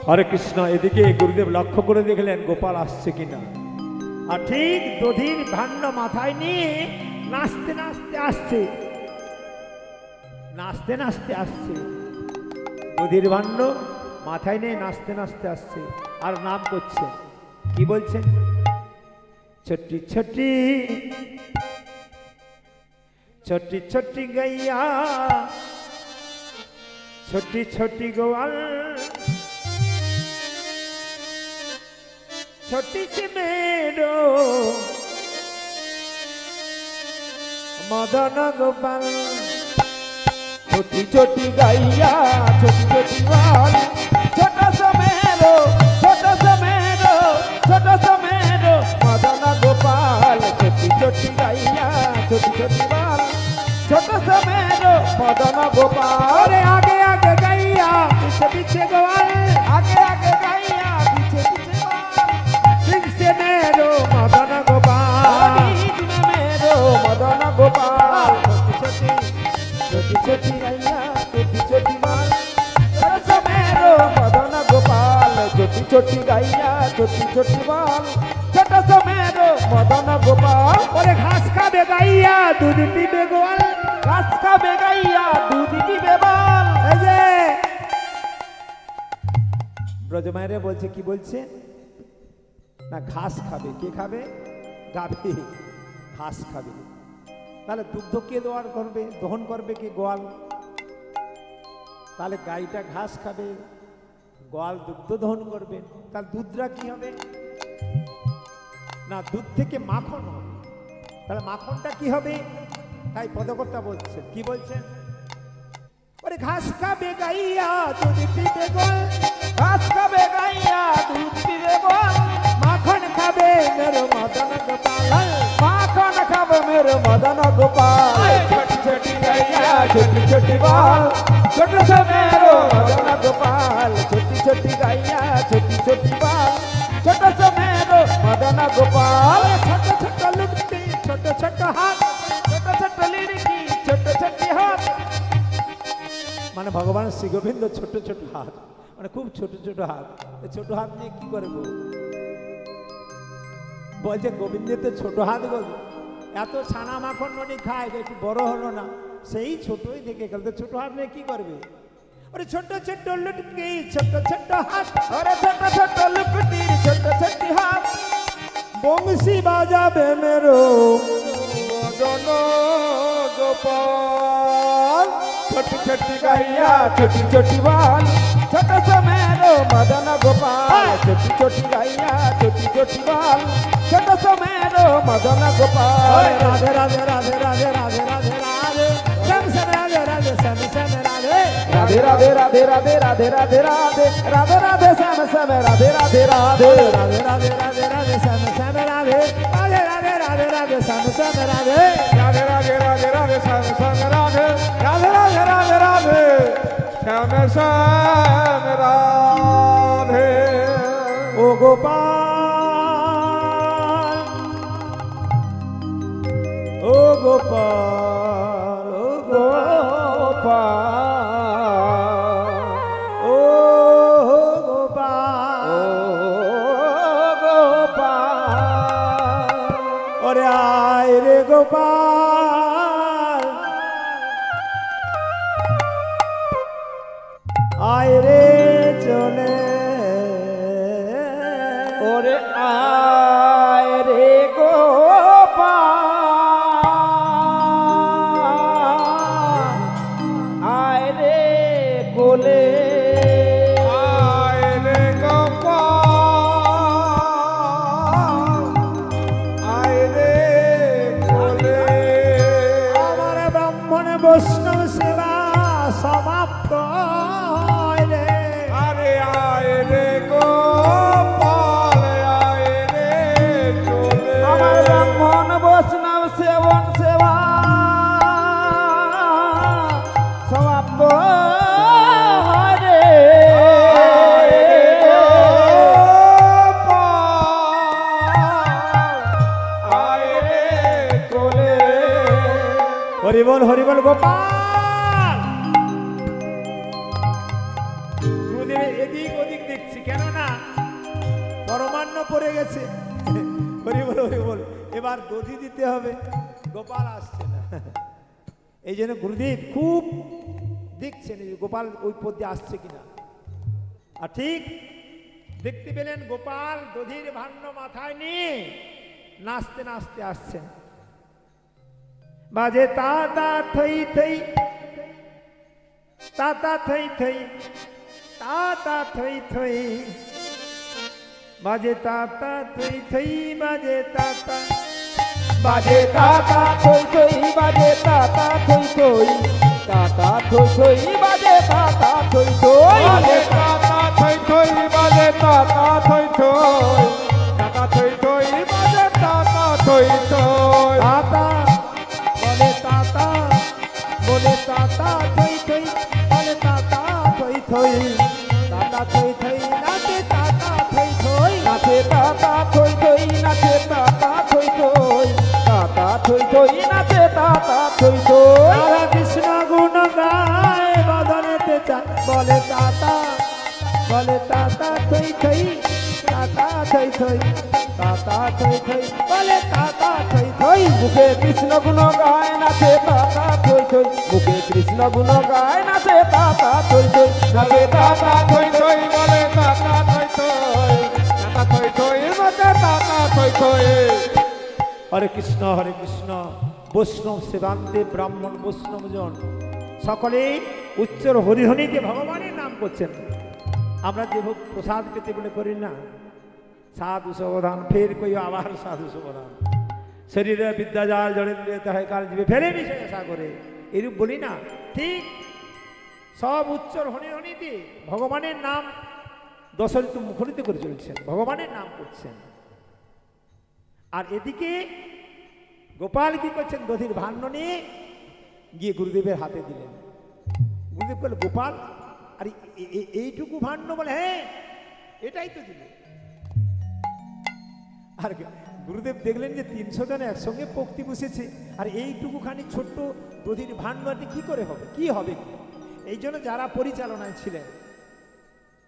হরে কৃষ্ণ এদিকে গুরুদেব লক্ষ্য করে দেখলেন গোপাল আসছে কিনা আর ঠিক দধির ভাণ্ড মাথায় নিয়ে নাচতে নাচতে আসছে নাচতে নাচতে আসছে দধির ভাণ্ড মাথায় নিয়ে নাচতে নাচতে আসছে আর নাম করছে কি বলছেন ছোটি ছোটি ছোটি ছোটি গাইয়া ছোটি ছোটি গোয়াল छोटी सी मेरो मदन गोपाल छोटी छोटी गैया छोटी छोटी बाल छोटा सा मेरो छोटा सा मेरो छोटा सा मेरो मदन गोपाल छोटी छोटी गैया छोटी छोटी बाल छोटा सा मेरो मदन गोपाल अरे आगे आगे गैया पीछे पीछे गोपाल आगे आगे गैया पीछे पीछे बाल बीच से मेरो मदन गोपाल बीच में मेरो मदन गोपाल छोटी छोटी छोटी छोटी गैया छोटी छोटी बाल छोटा सा मेरो मदन गोपाल छोटी छोटी गैया छोटी छोटी बाल छोटा सा मेरो मदन गोपाल अरे घास खाबे गैया दूध पीबे गोपाल घास खाबे गैया दूध पीबे बाल এই যে ব্রজমায়েরা বলছে কি বলছে না ঘাস খাবে কে খাবে গাভী ঘাস খাবে তাহলে দুগ্ধ কে দহন করবে কে গোয়াল তাহলে গাইটা ঘাস খাবে গোয়াল দুগ্ধ দহন করবে তাহলে দুধটা কি হবে না দুধ থেকে মাখন হবে তাহলে মাখনটা কি হবে তাই পদকর্তা বলছেন কি বলছেন ওরে ঘাস খাবে গাইয়া দুধ পিবে গোয়াল घास खाबे गैया दूध पीबे बाल माखन खाबे मेरो मदन गोपाल माखन खाबे मेरो मदन गोपाल छोटी छोटी गैया छोटी छोटी बाल छोटा सा मेरो मदन गोपाल छोटी छोटी गैया छोटी छोटी बाल छोटा सा मेरो मदन गोपाल छोट छोट लुटती छोट छोट हाथ छोटा छोटा लिड़की छोटे छोटे हाथ মানে ভগবান শ্রী গোবিন্দ ছোট ছোট হাত মানে খুব ছোট ছোট হাত এই ছোট হাত নিয়ে কি করবো বলছে গোবিন্দের তো ছোট হাত গো, এত ছানা মাখন ননি খায়, একটু বড় হলো না, সেই ছোটই থেকে গেল, তো ছোট হাত নিয়ে কি করবে? ওরে ছোট ছোট লুটকি ছোট ছোট হাত, ওরে ছোট ছোট লুকুটির ছোট ছোট হাত, বংশী বাজাবে মেরো মদন গোপাল, ছোটি ছোটি গাইয়া छोटी छोटी बाल, छोटा सा मेरो मदन गोपाल, छोटी छोटी गाइया छोटी छोटी बाल, छोटा सा मेरो मदन गोपाल। राधे राधे राधे राधे राधे राधे राधे श्याम श्याम राधे राधे श्याम श्याम राधे राधे राधे राधे राधे राधे राधे राधे राधे राधे श्याम श्याम राधे राधे राधे राधे राधे राधे राधे श्याम श्याम राधे राधे राधे राधे राधे श्याम श्याम राधे রাধে রাধে রাধে রাধে শ্যাম শ্যাম রাধে রাধে রাধে রাধে রাধে শ্যাম শ্যাম রাধে। ও গোপাল, ও গোপাল, ও गोपाल, ও গোপাল, ओ गोपाल, ওরে আয় রে গোপাল, আয় রে চলে, ওরে আয় রে গোপাল, আয় রে কোলে, আয় রে গোপাল, আয় রে কোলে। আমার ব্রাহ্মণ বৈষ্ণব সেবা সমাপ্ত হয় রে। আরে আয় রে গোপাল, আয় রে চলে। আমার ব্রাহ্মণ বৈষ্ণব সেবন সেবা সমাপ্ত হয় রে। হরিবল হরিবল গোপাল। গুরুদেব এদিক ওদিক দেখছি, কেননা পরমান্ন পড়ে গেছে। হরিবল হরিবল, এবার দধি দিতে হবে, গোপাল আসছে না। এই জন্য গুরুদেব খুব দেখছেন এই গোপাল ওই পথে আসছে কিনা। আর ঠিক দেখতে পেলেন গোপাল দধির ভাণ্ড মাথায় নিয়ে নাচতে নাচতে আসছেন। বাজে তাতা থই থই, তাতা থই থই, তাতা থই থই, বাজে তাতা থই থই, বাজে তাতা, বাজে তাতা থই থই, বাজে তাতা থই থই, তাতা থই থই, বাজে তাতা থই থই। বাজে তাতা থই থই, বাজে তাতা থই থই, তাতা থই থই, বাজে তাতা থই থই। তাতা বলে তাতা, বলে তাতা থই থই, বলে তাতা থই থই, তাতা থই থই, নাচে তাতা থই থই, নাচে তাতা থই থই, নাচে তাতা থই থই, তাতা থই থই, নাচে তাতা থই থই। রাধা কৃষ্ণ গুণ গায় বদনেতে চান, বলে তাতা, বলে তাতা থই থই, তাতা থই থই, তাতা থই থই, বলে তাতা থই থই। মুখে কৃষ্ণ গুণ গায়, নাচে তাতা থই থই, মুখে কৃষ্ণ গুণ গায়, নাচে তাতা থই থই, নাচে তাতা থই থই, বলে তাতা থই থই, তাতা থই থই, বাজে তাতা থই থই। হরে কৃষ্ণ হরে কৃষ্ণ। বৈষ্ণব সেবান্তে ব্রাহ্মণ বৈষ্ণবজন সকলে উচ্চর হরিধ্বনিতে ভগবানের নাম করছেন। আমরা যে ভোগ প্রসাদ পেতে বলে করি না, সাধু সবধান, ফের কই আবার সাধু সবধান, শরীরে বিদ্যাজাল জড়ে দিতে হয় কাল জীবে ফেরে বিষয় আশা করে, এরূপ বলি না। ঠিক সব উচ্চর হরিধ্বনিতে ভগবানের নাম দশরিত মুখরিত করে চলছেন, ভগবানের নাম করছেন। আর এদিকে গোপাল কি করছেন, দধির ভাণ্ড নিয়ে গিয়ে গুরুদেবের হাতে দিলেন। গুরুদেব বলে গোপাল, আর এইটুকু ভাণ্ড, বলে হ্যাঁ এটাই তো দিলে। আর গুরুদেব দেখলেন যে 300 জন একসঙ্গে পক্তি বসেছে, আর এইটুকু খানি ছোট্ট দধির ভাণ্ড কি করে হবে, কি হবে। এই জন্য যারা পরিচালনায় ছিলেন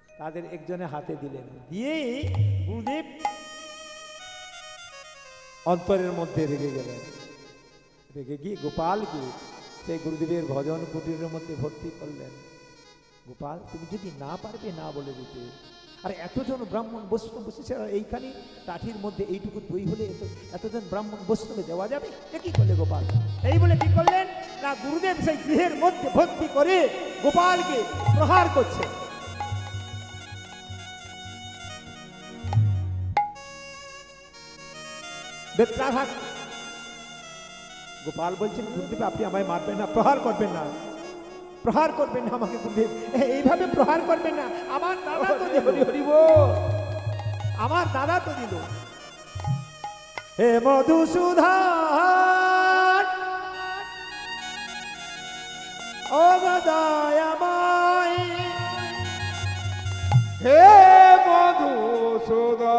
তাদের একজনের হাতে দিলেন, দিয়ে গুরুদেব অন্তরের মধ্যে রেগে গেলেন। রেগে গিয়ে গোপালকে সেই গুরুদেবের ভজন কুটিরের মধ্যে ভর্তি করলেন। গোপাল, তুমি যদি না পারবে না বলে দিতে, আর এতজন ব্রাহ্মণ বৈষ্ণব বসেছে, আর এইখানে কাঠির মধ্যে এইটুকু দই হলে এতজন ব্রাহ্মণ বৈষ্ণবে দেওয়া যাবে? এ কি করলে গোপাল? এই বলে কি করলেন না, গুরুদেব সেই গৃহের মধ্যে ভর্তি করে গোপালকে প্রহার করছে। বেত্রাঘাত। গোপাল বলছেন, গুরুদেব আপনি আমায় মারবেন না, প্রহার করবেন না, প্রহার করবেন না আমাকে গুরুদেব, এইভাবে প্রহার করবেন না। আমার দাদা তো দিল, আমার দাদা তো দিল। হে মধুসূদন ও দয়াময়, হে মধুসূদন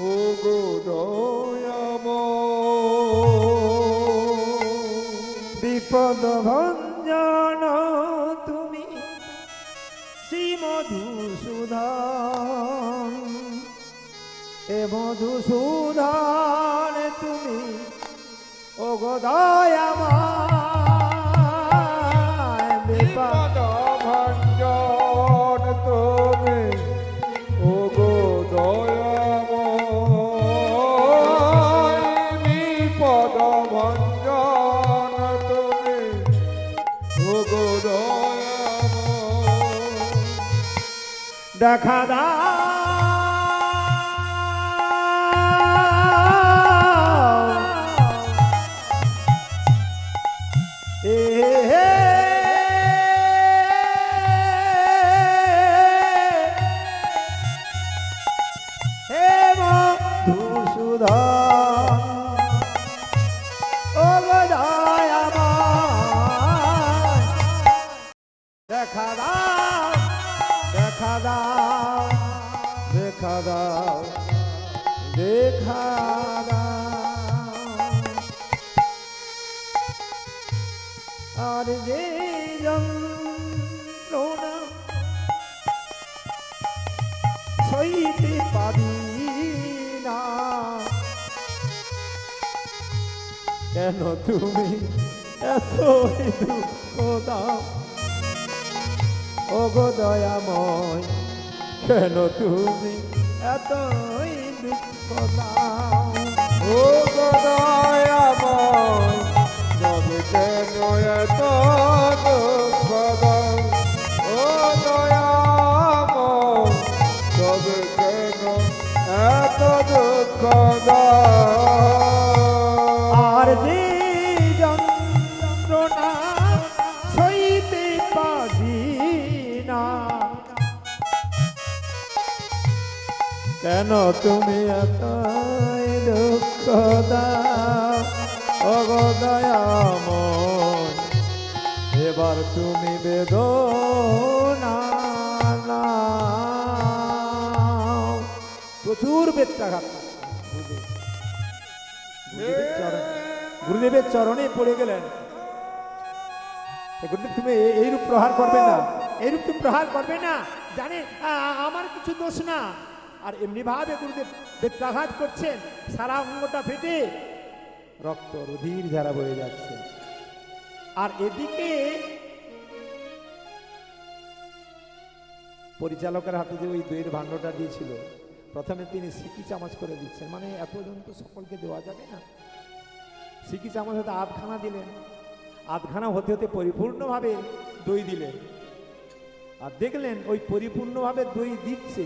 ও গো দয়াময়, বিপদ ভঞ্জন তুমি শ্রী মধুসূদন, এ মধুসূদন তুমি ও গো দয়াময়, বিপদ ভঞ্জন তুমি ও গো দয়াময়, বিপদ ভঞ্জন তুমি ও গো দয়াময়, দেখা দাও হে মধুসূদন ও গো দয়াময়, দেখা দাও, দেখা দাও, দেখা দাও, দেখা দাও, আর যে যন্ত্রণা সইতে পারি না, কেন তুমি এত দুঃখ দাও ও গো দয়াময়, কেন তুমি এতই দুঃখ দাও? ও গো দয়াময়, তবে কেন এত দুঃখ দাও? ও দয়াময়, তবে কেন এত দুঃখ দাও? আর যে যন্ত্রণা সইতে পারি না, কেন তুমি এতই দুঃখ দাও ও গো দয়াময়, এবার তুমি বেদনা নাও। প্রচুর বেত্রাঘাত। গুরুদেবের চরণে পড়ে গেলেন। গুরুদেব তুমি এইরূপ প্রহার করবে না, এইরূপ তুমি প্রহার করবে না, জানে আমার কিছু দোষ না। আর এমনি ভাবে গুরুদেব বেত্রাঘাত করছেন, সারা অঙ্গটা ফেটে রক্ত রুধির ধারা বয়ে যাচ্ছে। আর এদিকে পরিচালকের হাতে যে ওই দইয়ের ভাণ্ডটা দিয়েছিল, প্রথমে তিনি সিকি চামচ করে দিচ্ছেন, মানে এতজন তো সকলকে দেওয়া যাবে না। সিকি চামচ হতে আধখানা দিলেন, আধখানা হতে হতে পরিপূর্ণভাবে দই দিলেন। আর দেখলেন ওই পরিপূর্ণভাবে দই দিচ্ছে,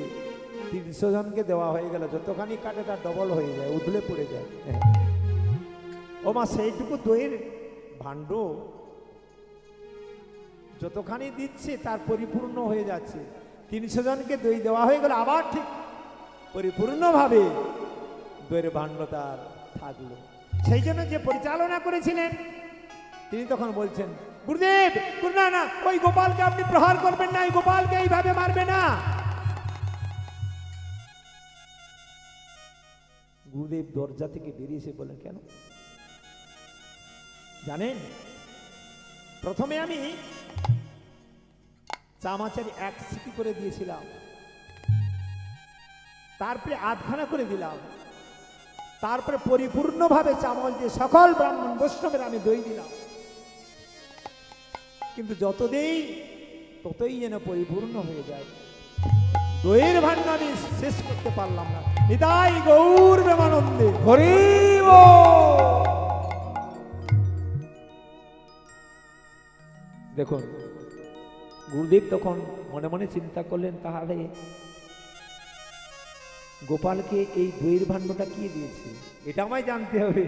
300 জনকে দেওয়া হয়ে গেল। যতখানি কাটে তার ডবল হয়ে যায়, উদলে পড়ে যায়। ও মা, সেইটুকু দইয়ের ভাণ্ড যতখানি দিচ্ছে তার পরিপূর্ণ হয়ে যাচ্ছে। 300 জনকে দই দেওয়া হয়ে গেল, আবার ঠিক পরিপূর্ণভাবে দইয়ের ভাণ্ড তার থাকলো। সেই জন্য যে পরিচালনা করেছিলেন তিনি তখন বলছেন, গুরুদেব, না না, ওই গোপালকে আপনি প্রহার করবেন না, এই গোপালকে এইভাবে মারবে না। গুরুদেব দরজা থেকে বেরিয়ে এসে বলেন, কেন জানেন, প্রথমে আমি চামাচের 1 সিকি করে দিয়েছিলাম, তারপরে আধখানা করে দিলাম, তারপরে পরিপূর্ণভাবে চামচ দিয়ে সকল ব্রাহ্মণ বৈষ্ণবের আমি দই দিলাম। কিন্তু যত দেই ততই যেন পরিপূর্ণ হয়ে যায়। দইয়ের ভাণ্ড আমি শেষ করতে পারলাম না। নিতাই গৌর প্রেমানন্দে হরি বল। দেখুন, গুরুদেব তখন মনে মনে চিন্তা করলেন, তাহলে গোপালকে এই দইয়ের ভাণ্ডটা কি দিয়েছে এটা আমায় জানতে হবে।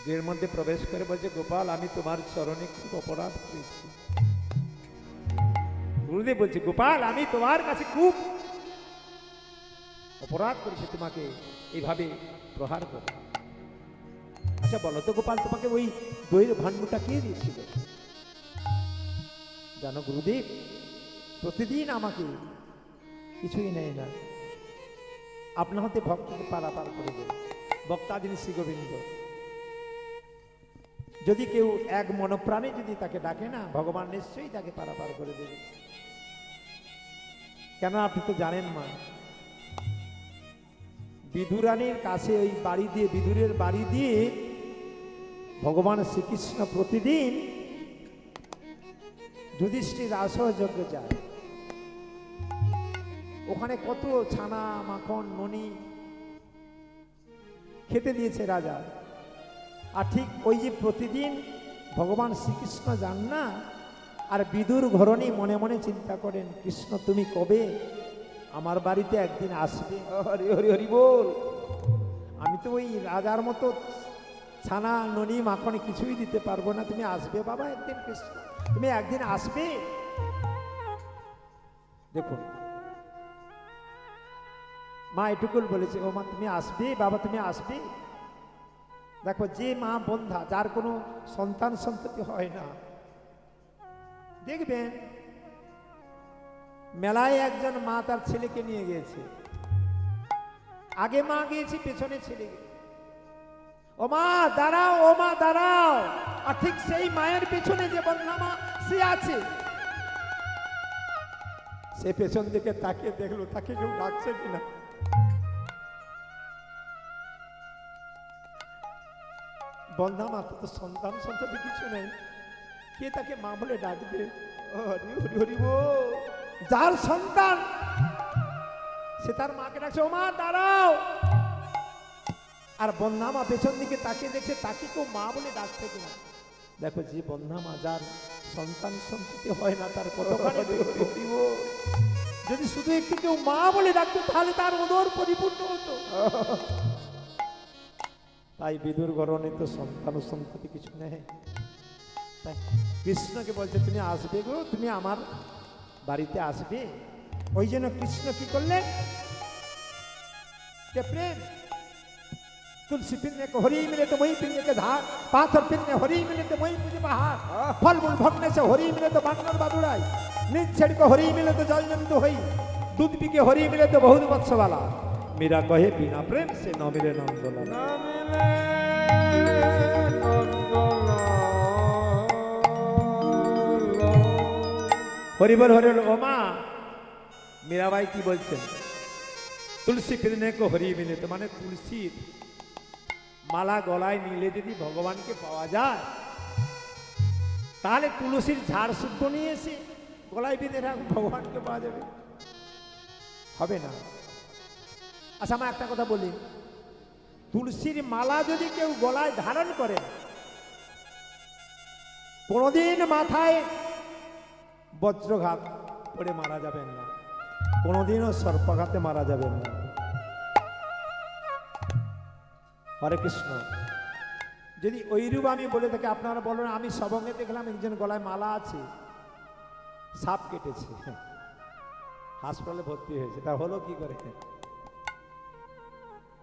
দইয়ের মধ্যে প্রবেশ করে বলছে, গোপাল আমি তোমার চরণে খুব অপরাধ করেছি। গুরুদেব বলছে, গোপাল আমি তোমার কাছে খুব অপরাধ করেছি, তোমাকে এইভাবে প্রহার করে। আচ্ছা বলো তো গোপাল, তোমাকে ওই দইয়ের ভাণ্ডটা কে দিয়েছিল? জানো গুরুদেব, প্রতিদিন আমাকে কিছুই নেয় না, আপনা হতে ভক্তকে পারাপার করে দেয়। বক্তা যিনি শ্রী গোবিন্দ, যদি কেউ এক মনপ্রাণে যদি তাকে ডাকে না, ভগবান নিশ্চয়ই তাকে পারাপার করে দেবে। কেন আপনি তো জানেন মা, বিদুরানীর কাছে ওই বাড়ি দিয়ে, বিদুরের বাড়ি দিয়ে ভগবান শ্রীকৃষ্ণ প্রতিদিন যুধিষ্ঠির রাসযজ্ঞ যায়। ওখানে কত ছানা মাখন ননি খেতে দিয়েছে রাজা। আর ঠিক ওই যে প্রতিদিন ভগবান শ্রীকৃষ্ণ যান না, আর বিদুর ঘরণী মনে মনে চিন্তা করেন, কৃষ্ণ তুমি কবে আমার বাড়িতে একদিন আসবে? হরি হরি হরি বল। আমি তো ওই রাজার মতো ছানা ননি মাখন কিছুই দিতে পারবো না, তুমি আসবে বাবা একদিন, কৃষ্ণ তুমি একদিন আসবে। দেখুন মা এটুকুল বলেছে, ও মা তুমি আসবে বাবা, তুমি আসবে। দেখো যে মা বন্ধা, যার কোনো সন্তান সন্ততি হয় না, দেখবেন মেলায় একজন মা তার ছেলেকে নিয়ে গিয়েছে, আগে মা গিয়েছি পেছনে ছেলে গিয়েছে। ও মা দাঁড়াও, ও মা দাঁড়াও। আর ঠিক সেই মায়ের পেছনে যে বন্ধা মা সে আছে, সে পেছন দিকে তাকিয়ে দেখলো তাকে কেউ ডাকছে কিনা। বন্ধা মা তো সন্তান সন্ততি কিছু নেই, কে তাকে মা বলে ডাকবে? হরি হরি হরি বল। যার সন্তান সে তার মাকে ডাকছে, ও মা দাঁড়াও। আর বন্ধা মা পেছন দিকে তাকিয়ে দেখছে তাকে কেউ মা বলে ডাকছে কিনা। দেখো যে বন্ধা মা যার সন্তান সন্ততি হয় না, তার কতখানি দুঃখ। যদি শুধু একটু কেউ মা বলে ডাকতো তাহলে তার উদর পরিপূর্ণ হতো। তাই বিদুর গরণে তো সন্তান সন্ততি কিছু নেই। তাই কৃষ্ণকে বলছে, তুমি আসবে গো, তুমি আমার বাড়িতে আসবে। ওই জন্য কৃষ্ণ কি করলেন, प्रेम तुलसी पिन्ने को हरी मिले तो वही पिन्ने के धार, पाथर पिन्ने हरी मिले तो वही मुझे बहार, फल मूल भगने से हरी मिले तो बानर बादुड़ाई, निज छेड़ को हरी मिले तो जल जंतु हई, दूध पी के हरी मिले तो बहुत वत्स वाला। मेरा कहे बिना प्रेम से न मिले नंदोला। না মিলে নন্দলাল। হরিবল হরিবল। ও মা, মীরাবাই কি বলছেন, তুলসী পিন্নে को हरी मिले तो মানে তুলসীর মালা গলায় নিলে যদি ভগবানকে পাওয়া যায়, তাহলে তুলসীর ঝাড় শুদ্ধ নিয়ে এসে গলায় বেঁধে রাখ, ভগবানকে পাওয়া যাবে? হবে না। আচ্ছা আমার একটা কথা বলি, তুলসীর মালা যদি কেউ গলায় ধারণ করে, কোনোদিন মাথায় বজ্রঘাত পড়ে মারা যাবেন না, কোনোদিনও সর্পাঘাতে মারা যাবেন না। হরে কৃষ্ণ। যদি ওইরূপ আমি বলে থাকি, আপনারা বলেন আমি সবঙ্গে দেখলাম একজন গলায় মালা আছে, সাপ কেটেছে, হাসপাতালে ভর্তি হয়েছে, তা হলো কি করে?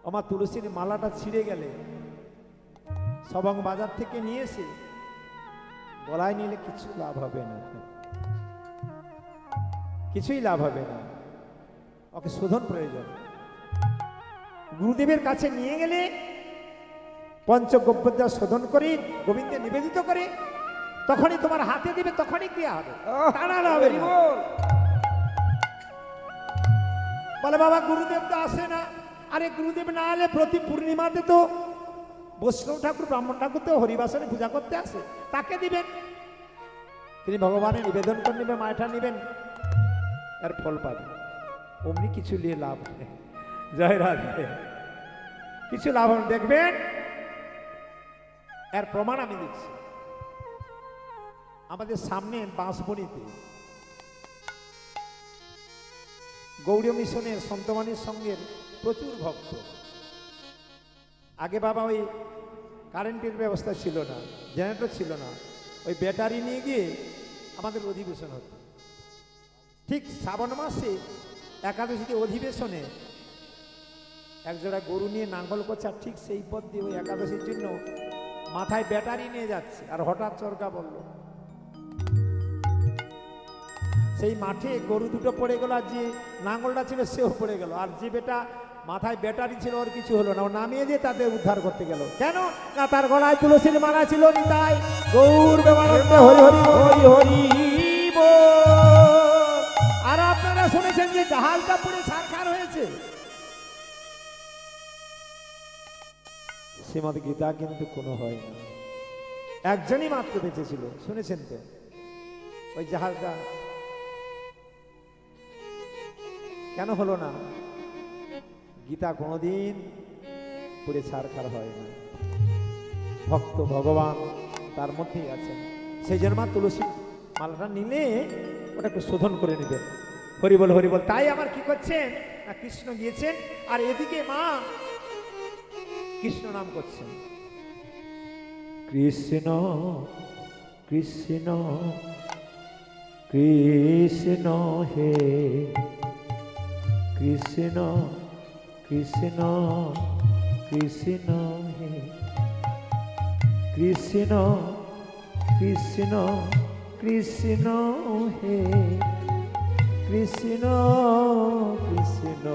আমার তুলসীর মালাটা ছিঁড়ে গেলে সবং বাজার থেকে নিয়ে এসে গলায় নিলে কিছু লাভ হবে না, কিছুই লাভ হবে না, ওকে শোধন প্রয়োজন। গুরুদেবের কাছে নিয়ে গেলে পঞ্চগব্যদা শোধন করে গোবিন্দে নিবেদিত করে, তখনই তোমার হাতে দিবে, তখনই ক্রিয়া হবে, তাড়ানো হবে না। বলে বাবা গুরুদেব তো আসে না। আরে গুরুদেব না এলে প্রতি পূর্ণিমাতে তো বৈষ্ণব ঠাকুর ব্রাহ্মণ ঠাকুর তো হরিবাসনে পূজা করতে আসে, তাকে দিবেন। তিনি ভগবানের নিবেদন করে নেবেন, মায়টা নেবেন, এর ফল পাবেন। অমনি কিছু নিয়ে লাভ নেই। জয় রাধে। কিছু লাভ হবে, দেখবেন এর প্রমাণ আমি দিচ্ছি। আমাদের সামনে বাঁশবনিতে গৌড়ীয় মিশনের সন্তমানির সঙ্গে প্রচুর ভক্ত। আগে বাবা ওই কারেন্টের ব্যবস্থা ছিল না, জেনারেটর ছিল না, ওই ব্যাটারি নিয়ে গিয়ে আমাদের অধিবেশন হতো। ঠিক শ্রাবণ মাসে একাদশীতে অধিবেশনে একজোড়া গরু নিয়ে নাঙ্গল করছে, আর ঠিক সেই পথ দিয়ে ওই একাদশীর জন্য মাথায় ব্যাটারি নিয়ে যাচ্ছে, আর হঠাৎ চরকা বলল। সেই মাঠে গরু দুটো পড়ে গেল, আর যে নাঙ্গলটা ছিল সেও পড়ে গেল, আর যে বেটা মাথায় ব্যাটারি ছিল ওর কিছু হলো না। ও নামিয়ে দিয়ে তাদের উদ্ধার করতে গেল। কেন না, তার গলায় তুলসীর মালা ছিল। তাই গৌর বেমানন্দে হরি হরি হরি হরি বল। আর আপনারা শুনেছেন যে জাহাজটা পুরো ছারখার হয়েছে। শ্রীমদ গীতা কিন্তু কোনো হয় না, একজনই মাত্র বেঁচে ছিল, শুনেছেন তো? ওই জাহাজটা কেন হলো না? গীতা কোনোদিন পুরে ছারখার হয় না। ভক্ত ভগবান তার মধ্যেই আছেন। সেই জন্য মা তুলসী মালাটা নিলে ওটা একটু শোধন করে নেবেন। হরিবল হরিবল। তাই আমার কি করছেন না, কৃষ্ণ গিয়েছেন, আর এদিকে মা কৃষ্ণ নাম করছেন। কৃষ্ণ কৃষ্ণ কৃষ্ণ হে কৃষ্ণ কৃষ্ণ কৃষ্ণ হে কৃষ্ণ কৃষ্ণ কৃষ্ণ হে কৃষ্ণ কৃষ্ণ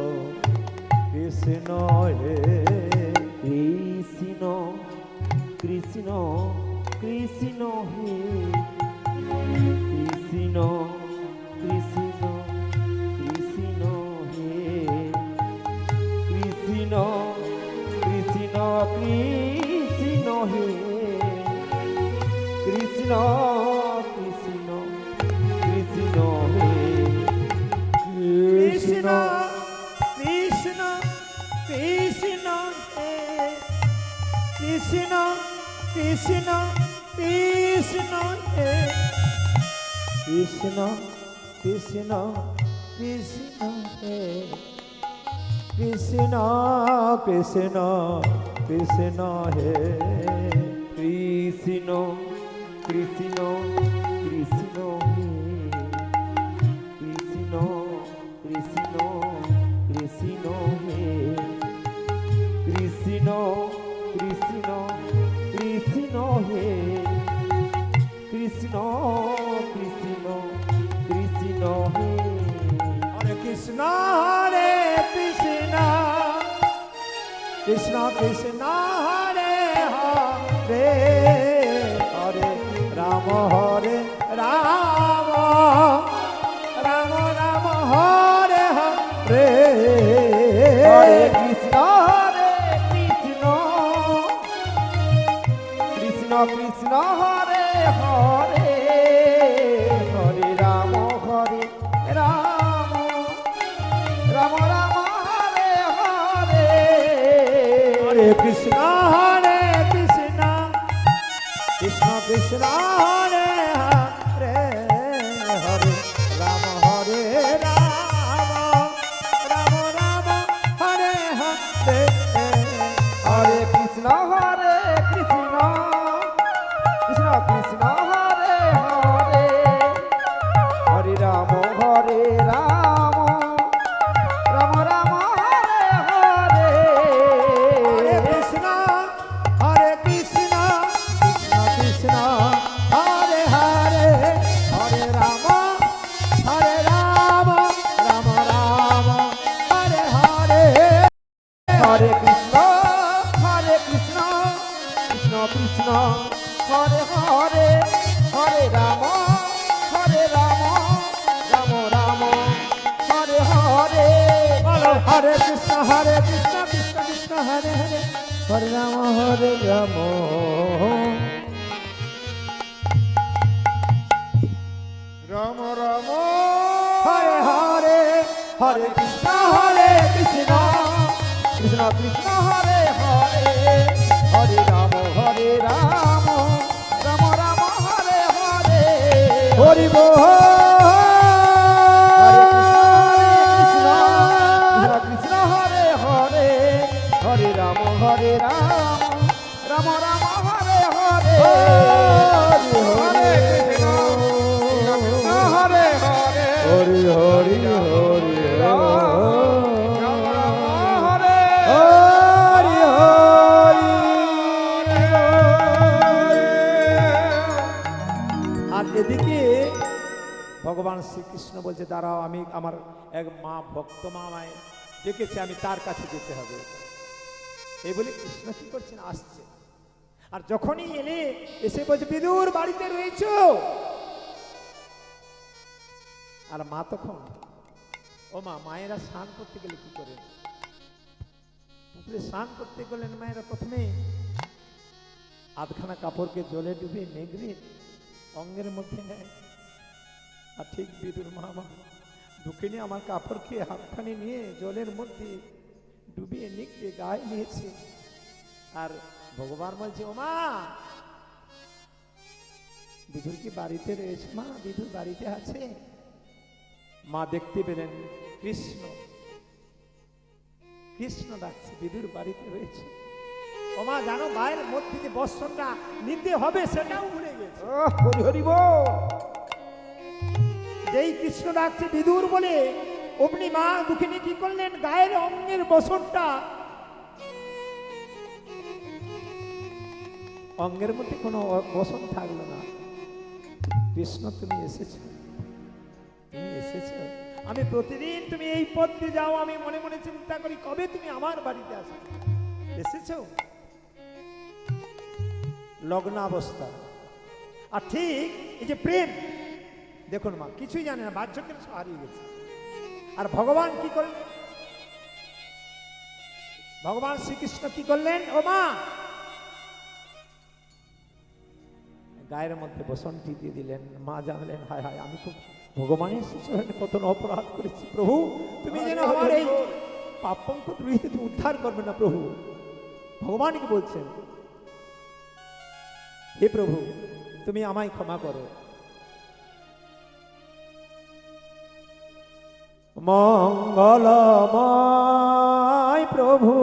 কৃষ্ণ হে কৃষ্ণ কৃষ্ণ কৃষ্ণ হে কৃষ্ণ কৃষ্ণ কৃষ্ণ হে কৃষ্ণ কৃষ্ণ কৃষ্ণ হে কৃষ্ণ কৃষ্ণ কৃষ্ণ হে কৃষ্ণ কৃষ্ণ কৃষ্ণ হে কৃষ্ণ কৃষ্ণ কৃষ্ণ হে কৃষ্ণ কৃষ্ণ কৃষ্ণ হে কৃষ্ণ কৃষ্ণ কৃষ্ণ হে কৃষ্ণ কৃষ্ণ কৃষ্ণ হে কৃষ্ণ কৃষ্ণ কৃষ্ণ হে কৃষ্ণ কৃষ্ণ কৃষ্ণ হে কৃষ্ণ কৃষ্ণ কৃষ্ণ হে হরে কৃষ্ণ হরে কৃষ্ণ কৃষ্ণ কৃষ্ণ হরে হরে হরে রাম হরে রাম রাম রাম হরে হরে হরে কৃষ্ণ হরে কৃষ্ণ কৃষ্ণ কৃষ্ণ হরে হরে হরে রাম রাম রাম রাম হরে হরে হরে কৃষ্ণ হরে কৃষ্ণ কৃষ্ণ কৃষ্ণ হরে হরে হরে রাম হরে রাম রাম রাম হরে হরে হরে কৃষ্ণ হরে কৃষ্ণ কৃষ্ণ কৃষ্ণ হরে হরে হরে রাম রাম রাম রাম হরে হরে হরে কৃষ্ণ হরে কৃষ্ণ কৃষ্ণ কৃষ্ণ হরে হরে হরে রাম রাম রাম হরে হরে হরে কৃষ্ণ কৃষ্ণ কৃষ্ণ হরে হরে হরে রাম রাম রাম হরে হরে হরি বল হরে কৃষ্ণ কৃষ্ণ হরে হরে হরে রাম রাম রাম হরে হরে হরে কৃষ্ণ কৃষ্ণ হরে হরে হরি হরি হরি রাম রাম হরে হরি হরি আর এদিকে ভগবান শ্রীকৃষ্ণ বলছে দাঁড়াও, আমি আমার এক মা ভক্ত মা আমায় ডেকেছে, আমি তার কাছে যেতে হবে। এই বলে কৃষ্ণ কি করছেন, আসছে। আর যখনই এলে এসে বলছে বিদুর বাড়িতে রয়েছো। আর মা তখন, ও মা, মায়েরা স্নান করতে গেলে কি করে? পুকুরে স্নান করতে গেলেন মায়েরা প্রথমে আধখানা কাপড়কে জলে ডুবে নেগড়ে অঙ্গের মধ্যে নেয়। আর ঠিক বিদুর মা দুঃখিনী আমার কাপড়কে হাতখানি নিয়ে জলের মধ্যে ডুবিয়ে নিগড়ে গায়ে নিয়েছে। আর ভগবান বলছে, ও মা, বিদুর কি বাড়িতে রয়েছে? মা, বিদুর বাড়িতে আছে। মা দেখতে পেলেন কৃষ্ণ কৃষ্ণ ডাকছে, বিদুর বাড়িতে রয়েছে। ও মা, জানো মায়ের মধ্যে যে বস্ত্রটা নিতে হবে সেটাও ভুলে গেছে। হরি হরি বল। যেই কৃষ্ণ ডাকছে বিদুর বলে, অমনি মা দুঃখিনী কি করলেন, গায়ের অঙ্গের বসনটা অঙ্গের মধ্যে কোনো বসন থাকলো না। কৃষ্ণ, তুমি এসেছো, তুমি এসেছো। আমি প্রতিদিন তুমি এই পথ দিয়ে যাও, আমি মনে মনে চিন্তা করি কবে তুমি আমার বাড়িতে আসো। এসেছো লগ্নাবস্থা। আর ঠিক এই যে প্রেম, দেখুন মা কিছুই জানে না, বাহ্যকে হারিয়ে গেছে। আর ভগবান কি করলেন, ভগবান শ্রীকৃষ্ণ কি করলেন, ও মা, গায়ের মধ্যে বসনটি দিয়ে দিলেন। মা জানলেন, হায় হায়, আমি খুব ভগবানের শিশুরে কত অপরাধ করেছি। প্রভু, তুমি যেন আমার এই পাপঙ্ক দ্রোহী থেকে উদ্ধার করবে না প্রভু। ভগবানকে বলছেন, হে প্রভু, তুমি আমায় ক্ষমা করো। মঙ্গলময় প্রভু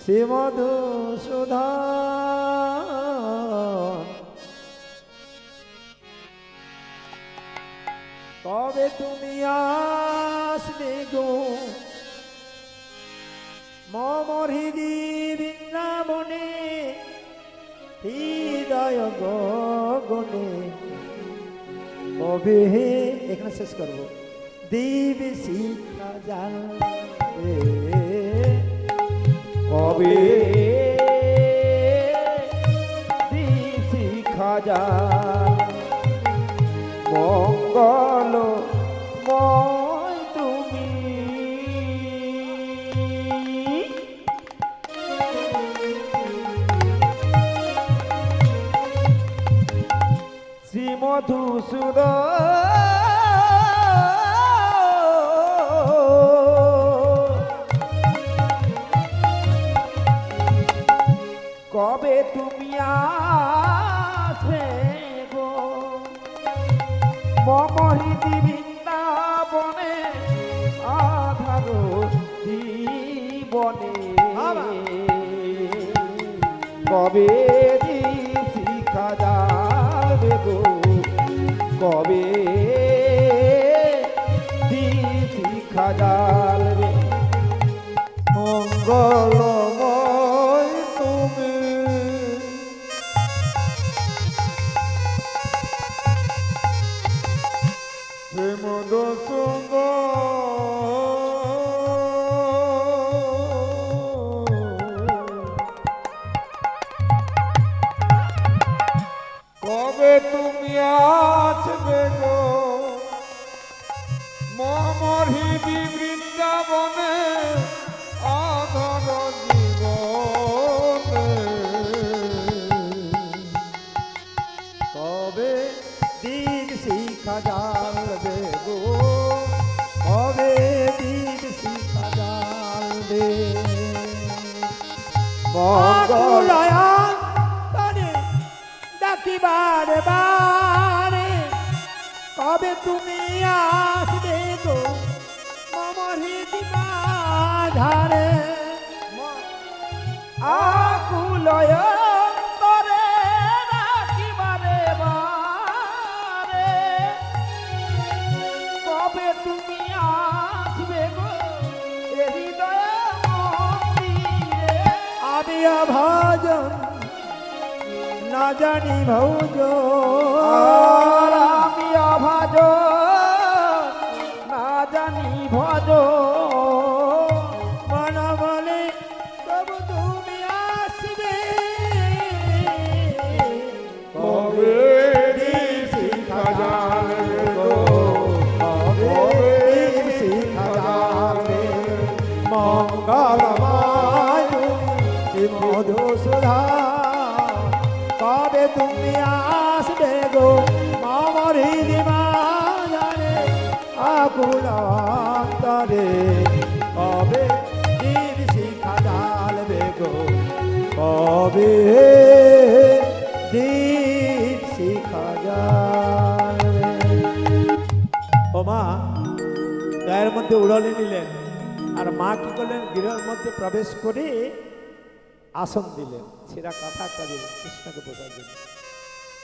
শ্রী মধুসূদন, কবে তুমি আসবে গো মম হৃদয় বৃন্দাবনে, হৃদয় গগনে কবে, এখানে শেষ করব, দেব শিখা যাবে কবে দিশি খাজা মঙ্গল ময় তুমি। শ্রী মধুসূদন, কবে তুমি আসবে গো মম হৃদি বৃন্দাবনে, আধার জীবনে কবে শিখা যাবে গো, কবে শিখা যাবে। মঙ্গলময় তুমি। কবে তুমি আসবে গো কি বৃন্দাবনে আধর জীবনে কবে দিন শিখা জ্বালবে গো, কবে দিন শিখা জ্বালবে। মঙ্গলয়া তরে ডাকি বারে বারে, কবে তুমি আসবে গো মম হৃদয় ধারে। আকুলয় করে রাখিবারে বারে, কবে তুমি আসবে গো এ হৃদয় মন্দিরে। আমি ভজন না জানি ভৌজ, আর আমি অভাজ না জানি ভজ। মন বলে প্রভু তুমি আসবে, কবে দিন শিখা জ্বালবে গো, কবে দিন শিখা জ্বালবে। মঙ্গলময় তুমি মধুসূধা, কবে তুমি আসবে গো মম হৃদয় ধারে। আকুল অন্তরে কবে দিন শিখা জ্বালবে গো, কবে দিন শিখা জ্বালবে। ও মা গায়ের মধ্যে উড়ালে নিলেন, আর মা কি করলেন, গৃহের মধ্যে প্রবেশ করে আসন দিলেন, ছেঁড়া কাঁথা একটা দিলেন কৃষ্ণকে বোঝার জন্য।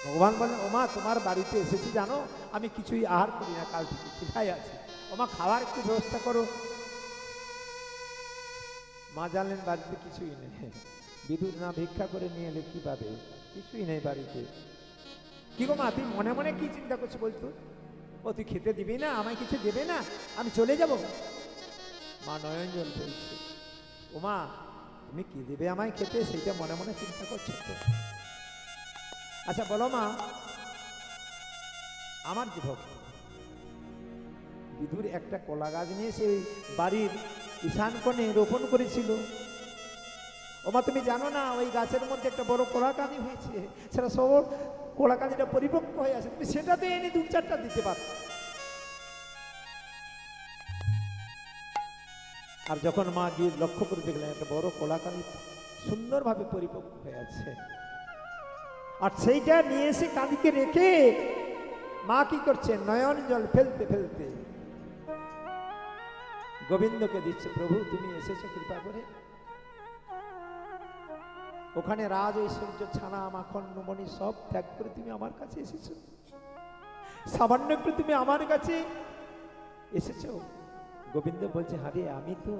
ভগবান বলেন, ওমা তোমার বাড়িতে এসেছি জানো, আমি কিছুই আহার করি না, কাল থেকে খিদায় আছে, ওমা খাওয়ার একটু ব্যবস্থা করো। মা জানলেন বাড়িতে কিছুই নেই, বিদুর না ভিক্ষা করে নিয়ে এলে কি পাবে, কিছুই নেই বাড়িতে। কি গো মা, তুই মনে মনে কি চিন্তা করছো বলতো? ও তুই খেতে দিবি না, আমায় কিছু দেবে না, আমি চলে যাব। মা নয়ন জল ফেলছে, ওমা তুমি কি দেবে আমায় খেতে, সেইটা মনে মনে চিন্তা করছো তো? আচ্ছা বলো মা, আমার যে ভক্ত বিদুর একটা কলা গাছ নিয়ে সেই বাড়ির ঈশান কোণে রোপণ করেছিল, ওমা তুমি জানো না ওই গাছের মধ্যে একটা বড় কলাকাঁদি হয়েছে, সেটা সব কলাকাঁদিটা পরিপক্ক হয়ে আছে, তুমি সেটাতে এনে দু চারটা দিতে পারো। আর যখন মা গিয়ে লক্ষ্য করে দেখলেন একটা বড় কলাকাঁদি সুন্দরভাবে পরিপক্ক হয়ে আছে, আর সেইটা নিয়ে এসে কাঁদিকে রেখে মা কি করছে, নয়ন জল ফেলতে ফেলতে গোবিন্দকে দিচ্ছে, প্রভু তুমি এসেছো কৃপা করে, ওখানে রাজ ঐশ্বর্য ছানা মাখন নুমনি সব ত্যাগ করে তুমি আমার কাছে এসেছো, সামান্য একটু তুমি আমার কাছে এসেছো। গোবিন্দ বলছে, হারে আমি তো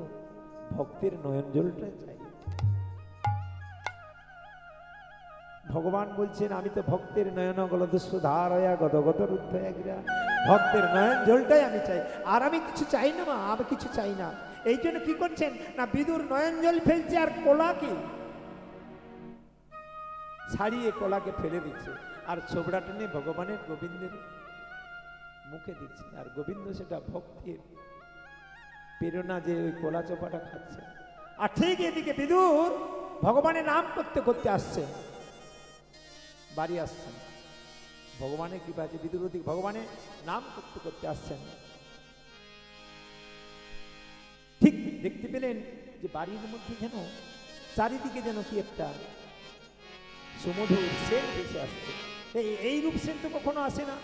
ভক্তের নয়ন জলটা চাই। ভগবান বলছেন, আমি তো ভক্তের নয়ন গলদস্য ধারয়া গদগদ রুদ্ধয়া গিরা, ভক্তের নয়ন জলটাই আমি চাই, আর আমি কিছু চাই না মা, আমি কিছু চাই না। এই জন্য কি করছেন না, বিদুর নয়ন জল ফেলছে আর কলাকে ছাড়িয়ে কলাকে ফেলে দিচ্ছে, আর ছোবড়াটা নিয়ে ভগবানের গোবিন্দের মুখে দিচ্ছে, আর গোবিন্দ সেটা ভক্তির প্রেরণা যে ওই কলা চোপাটা খাচ্ছে। আর ঠিক এদিকে বিদুর ভগবানের নাম করতে করতে আসছে, বাড়ি আসছেন, ভগবানের কৃপা আছে, বিদুর ওদিকে ভগবানের নাম করতে করতে আসছেন। ঠিক দেখতে পেলেন যে বাড়ির মধ্যে যেন চারিদিকে যেন কি একটা সুমধুর সেন ভেসে আসছে। এই রূপ সেন তো কখনো আসে না।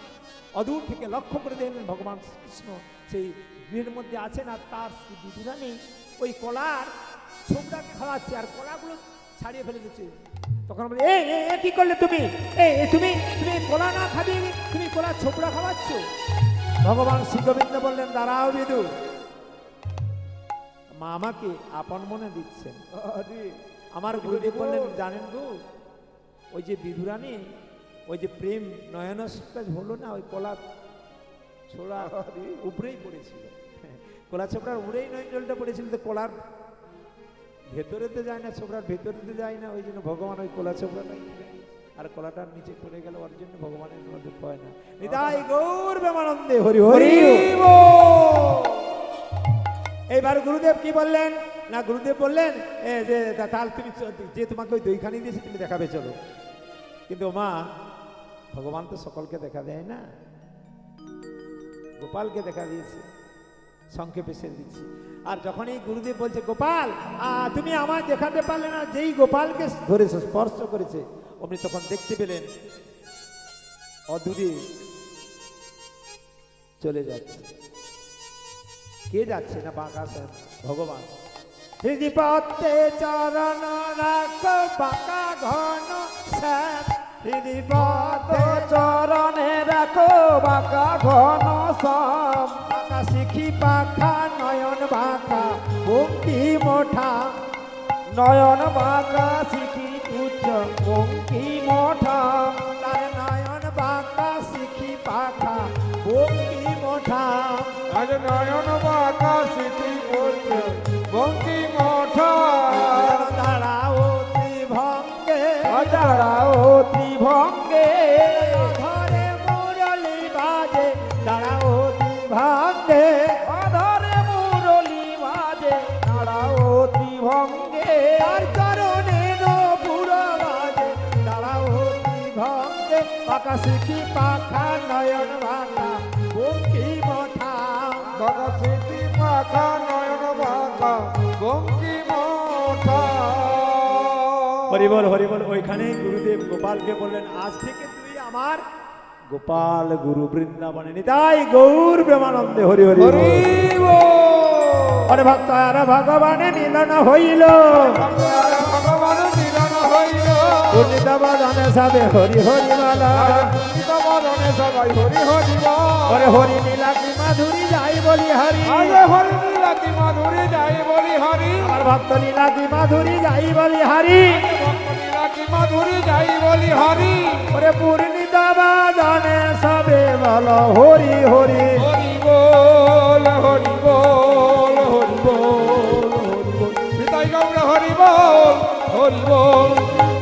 অদূর থেকে লক্ষ্য করে দেখলেন ভগবান কৃষ্ণ সেই গৃহের মধ্যে আছেন, আর তার শ্রী বিদুরা নেই, ওই কলার ছোবড়াকে খাওয়াচ্ছে আর কলাগুলো ছাড়িয়ে ফেলে দিচ্ছে। তখন বলে, এ কি করলে তুমি, তুমি তুমি কলা না খাবি, তুমি কলা ছোবড়া খাওয়াচ্ছ। ভগবান শ্রী গোবিন্দ বললেন, দাঁড়াও বিদু, মা আমাকে আপন মনে দিচ্ছেন। আমার গুরুদেব বললেন, জানেন গো, ওই যে বিধুরানী ওই যে প্রেম নয়নস্কাজ হলো না, ওই কলা ছোড়া উপরেই পড়েছিল, কলা ছোবড়ার উপরেই নয়ন জলটা পড়েছিল, তো কলার ভেতরে তো যায় না, ছোবড়ার ভেতরে তো যায় না, ওই জন্য ভগবান ওই কলা ছোবড়াটাই দিলেন, আর কলাটার নিচে পড়ে গেল, ওর জন্য ভগবানের কোনো দুঃখ হয় না। নিতাই গৌর প্রেমানন্দে হরি হরি। এইবার গুরুদেব কি বললেন না, গুরুদেব বললেন যে তাহলে তুমি যে তোমাকে ওই দইখানি দিয়েছি তুমি দেখাবে চলো। কিন্তু মা, ভগবান তো সকলকে দেখা দেয় না, গোপালকে দেখা দিয়েছে, সংক্ষেপে সে দিচ্ছি। আর যখনই গুরুদেব বলছে গোপাল তুমি আমার দেখাতে পারলে না, যেই গোপালকে ধরেছে স্পর্শ করেছে অমনি তখন দেখতে পেলেন অদূরে চলে যাচ্ছে। কে যাচ্ছে না, বাঁকা ভগবান। হৃদিপত্তে চরণ রাখ বাঁকা ঘন শ্যাম, হৃদিপত্তে চরণে রাখো বাঁকা ঘন শ্যাম, বাঁকা শিখি পাখা নয়ন বাঁকা ভঙ্গি মোঠা, নয়ন বাঁকা শিখি উচ্চ ভঙ্গি মোঠা, তার নয়ন বাঁকা শিখি পাখা ভঙ্গি মোঠা। আজ নয়ন বাঁকা শিখি করছে বঙ্কি মোঠা, দাঁড়াও ত্রিভঙ্গে, দাঁড়াও ত্রিভঙ্গে, ধরে মুরলি বাজে দাঁড়াও ত্রিভঙ্গে, অধরে মুরলি বাজে দাঁড়াও ত্রিভঙ্গে, তার চরণে নপুর বাজে দাঁড়াও ত্রিভঙ্গে, পাকা শিখি পাখা নয়ন বাঁকা ভঙ্গি মোঠা। বাঁকা শিখি পাখা নয়ন বাঁকা বঙ্কি মোঠা। হরিবল হরিবল। ওইখানে গুরুদেব গোপালকে বললেন আজ থেকে তুই আমার গোপাল গুরু বৃন্দাবনে নিতাই গৌর প্রেমানন্দে হরি হরি বল। হরি বল। অরে ভক্ত আর ভগবানে মিলন হইল, ভগবান মিলন হইল, পূর্ণিতা বদনে সবে হরি হরি বলা, বদনে সবাই হরি হরি বল। ওরে হরি নীলা কি মাধুরী যাই বলি হরি, আজ হরি নীলা কি মাধুরী যাই বলি হরি, আমার ভক্ত নীলা কি মাধুরী যাই বলি হরি, ভক্ত নীলা কি মাধুরী যাই বলি হরি। ওরে পূর্ণিতা বদনে সবে বল হরি হরি। হরি বল হরি বল হরি বল হরি বল। পিতাই গৌর হরি বল হরি বল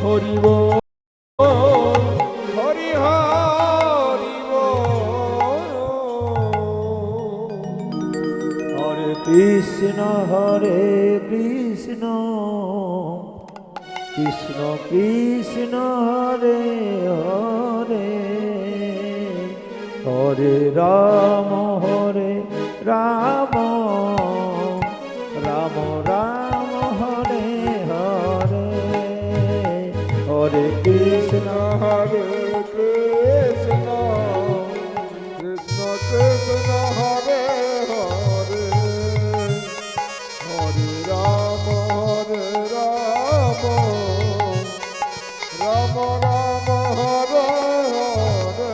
হরি বল হরি হরি বল। হরে কৃষ্ণ হরে কৃষ্ণ কৃষ্ণ কৃষ্ণ হরে হরে, হরে রাম রাম রাম রাম হরে হরে, হরে কৃষ্ণ হরে কৃষ্ণ কৃষ্ণ কৃষ্ণ হরে হরে, হরে রাম রাম রাম হরে হরে।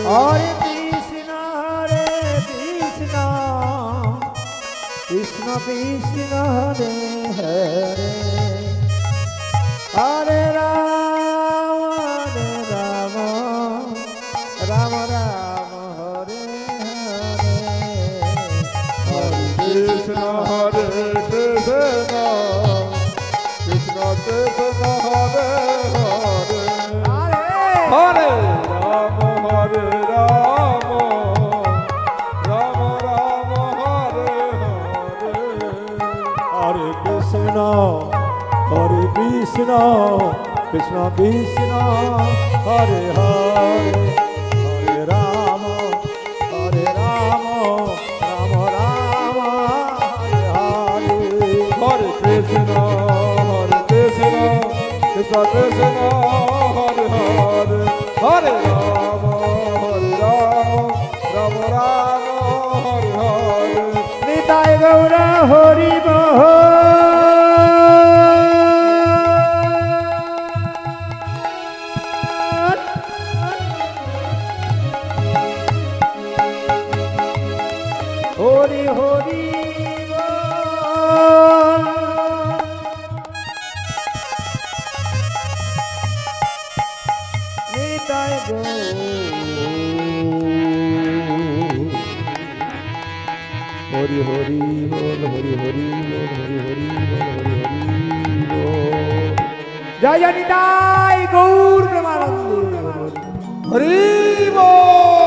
হরে কৃষ্ণ কৃষ্ণ কৃষ্ণ হরে হরে, হরে রাম রাম রাম হরে হরে, হরে কৃষ্ণ হরে কৃষ্ণ কৃষ্ণ কৃষ্ণ হরে হরে, হরে রাম রাম রাম হরে হরে। হরে কৃষ্ণ কৃষ্ণ কৃষ্ণ হরে হরে, হরে রাম রাম রাম হরে হরে, হরে কৃষ্ণ কৃষ্ণ কৃষ্ণ হরে হরে, হরে রাম রাম রাম হরে হরে। নিতাই গৌর হরি বল। হরি হরি বল। নিতাই গৌর হরি হরি বল, হরি হরি বল, হরি হরি বল, হরি হরি বল। জয় জয় নিতাই গৌর প্রেমানন্দে। হরি বল।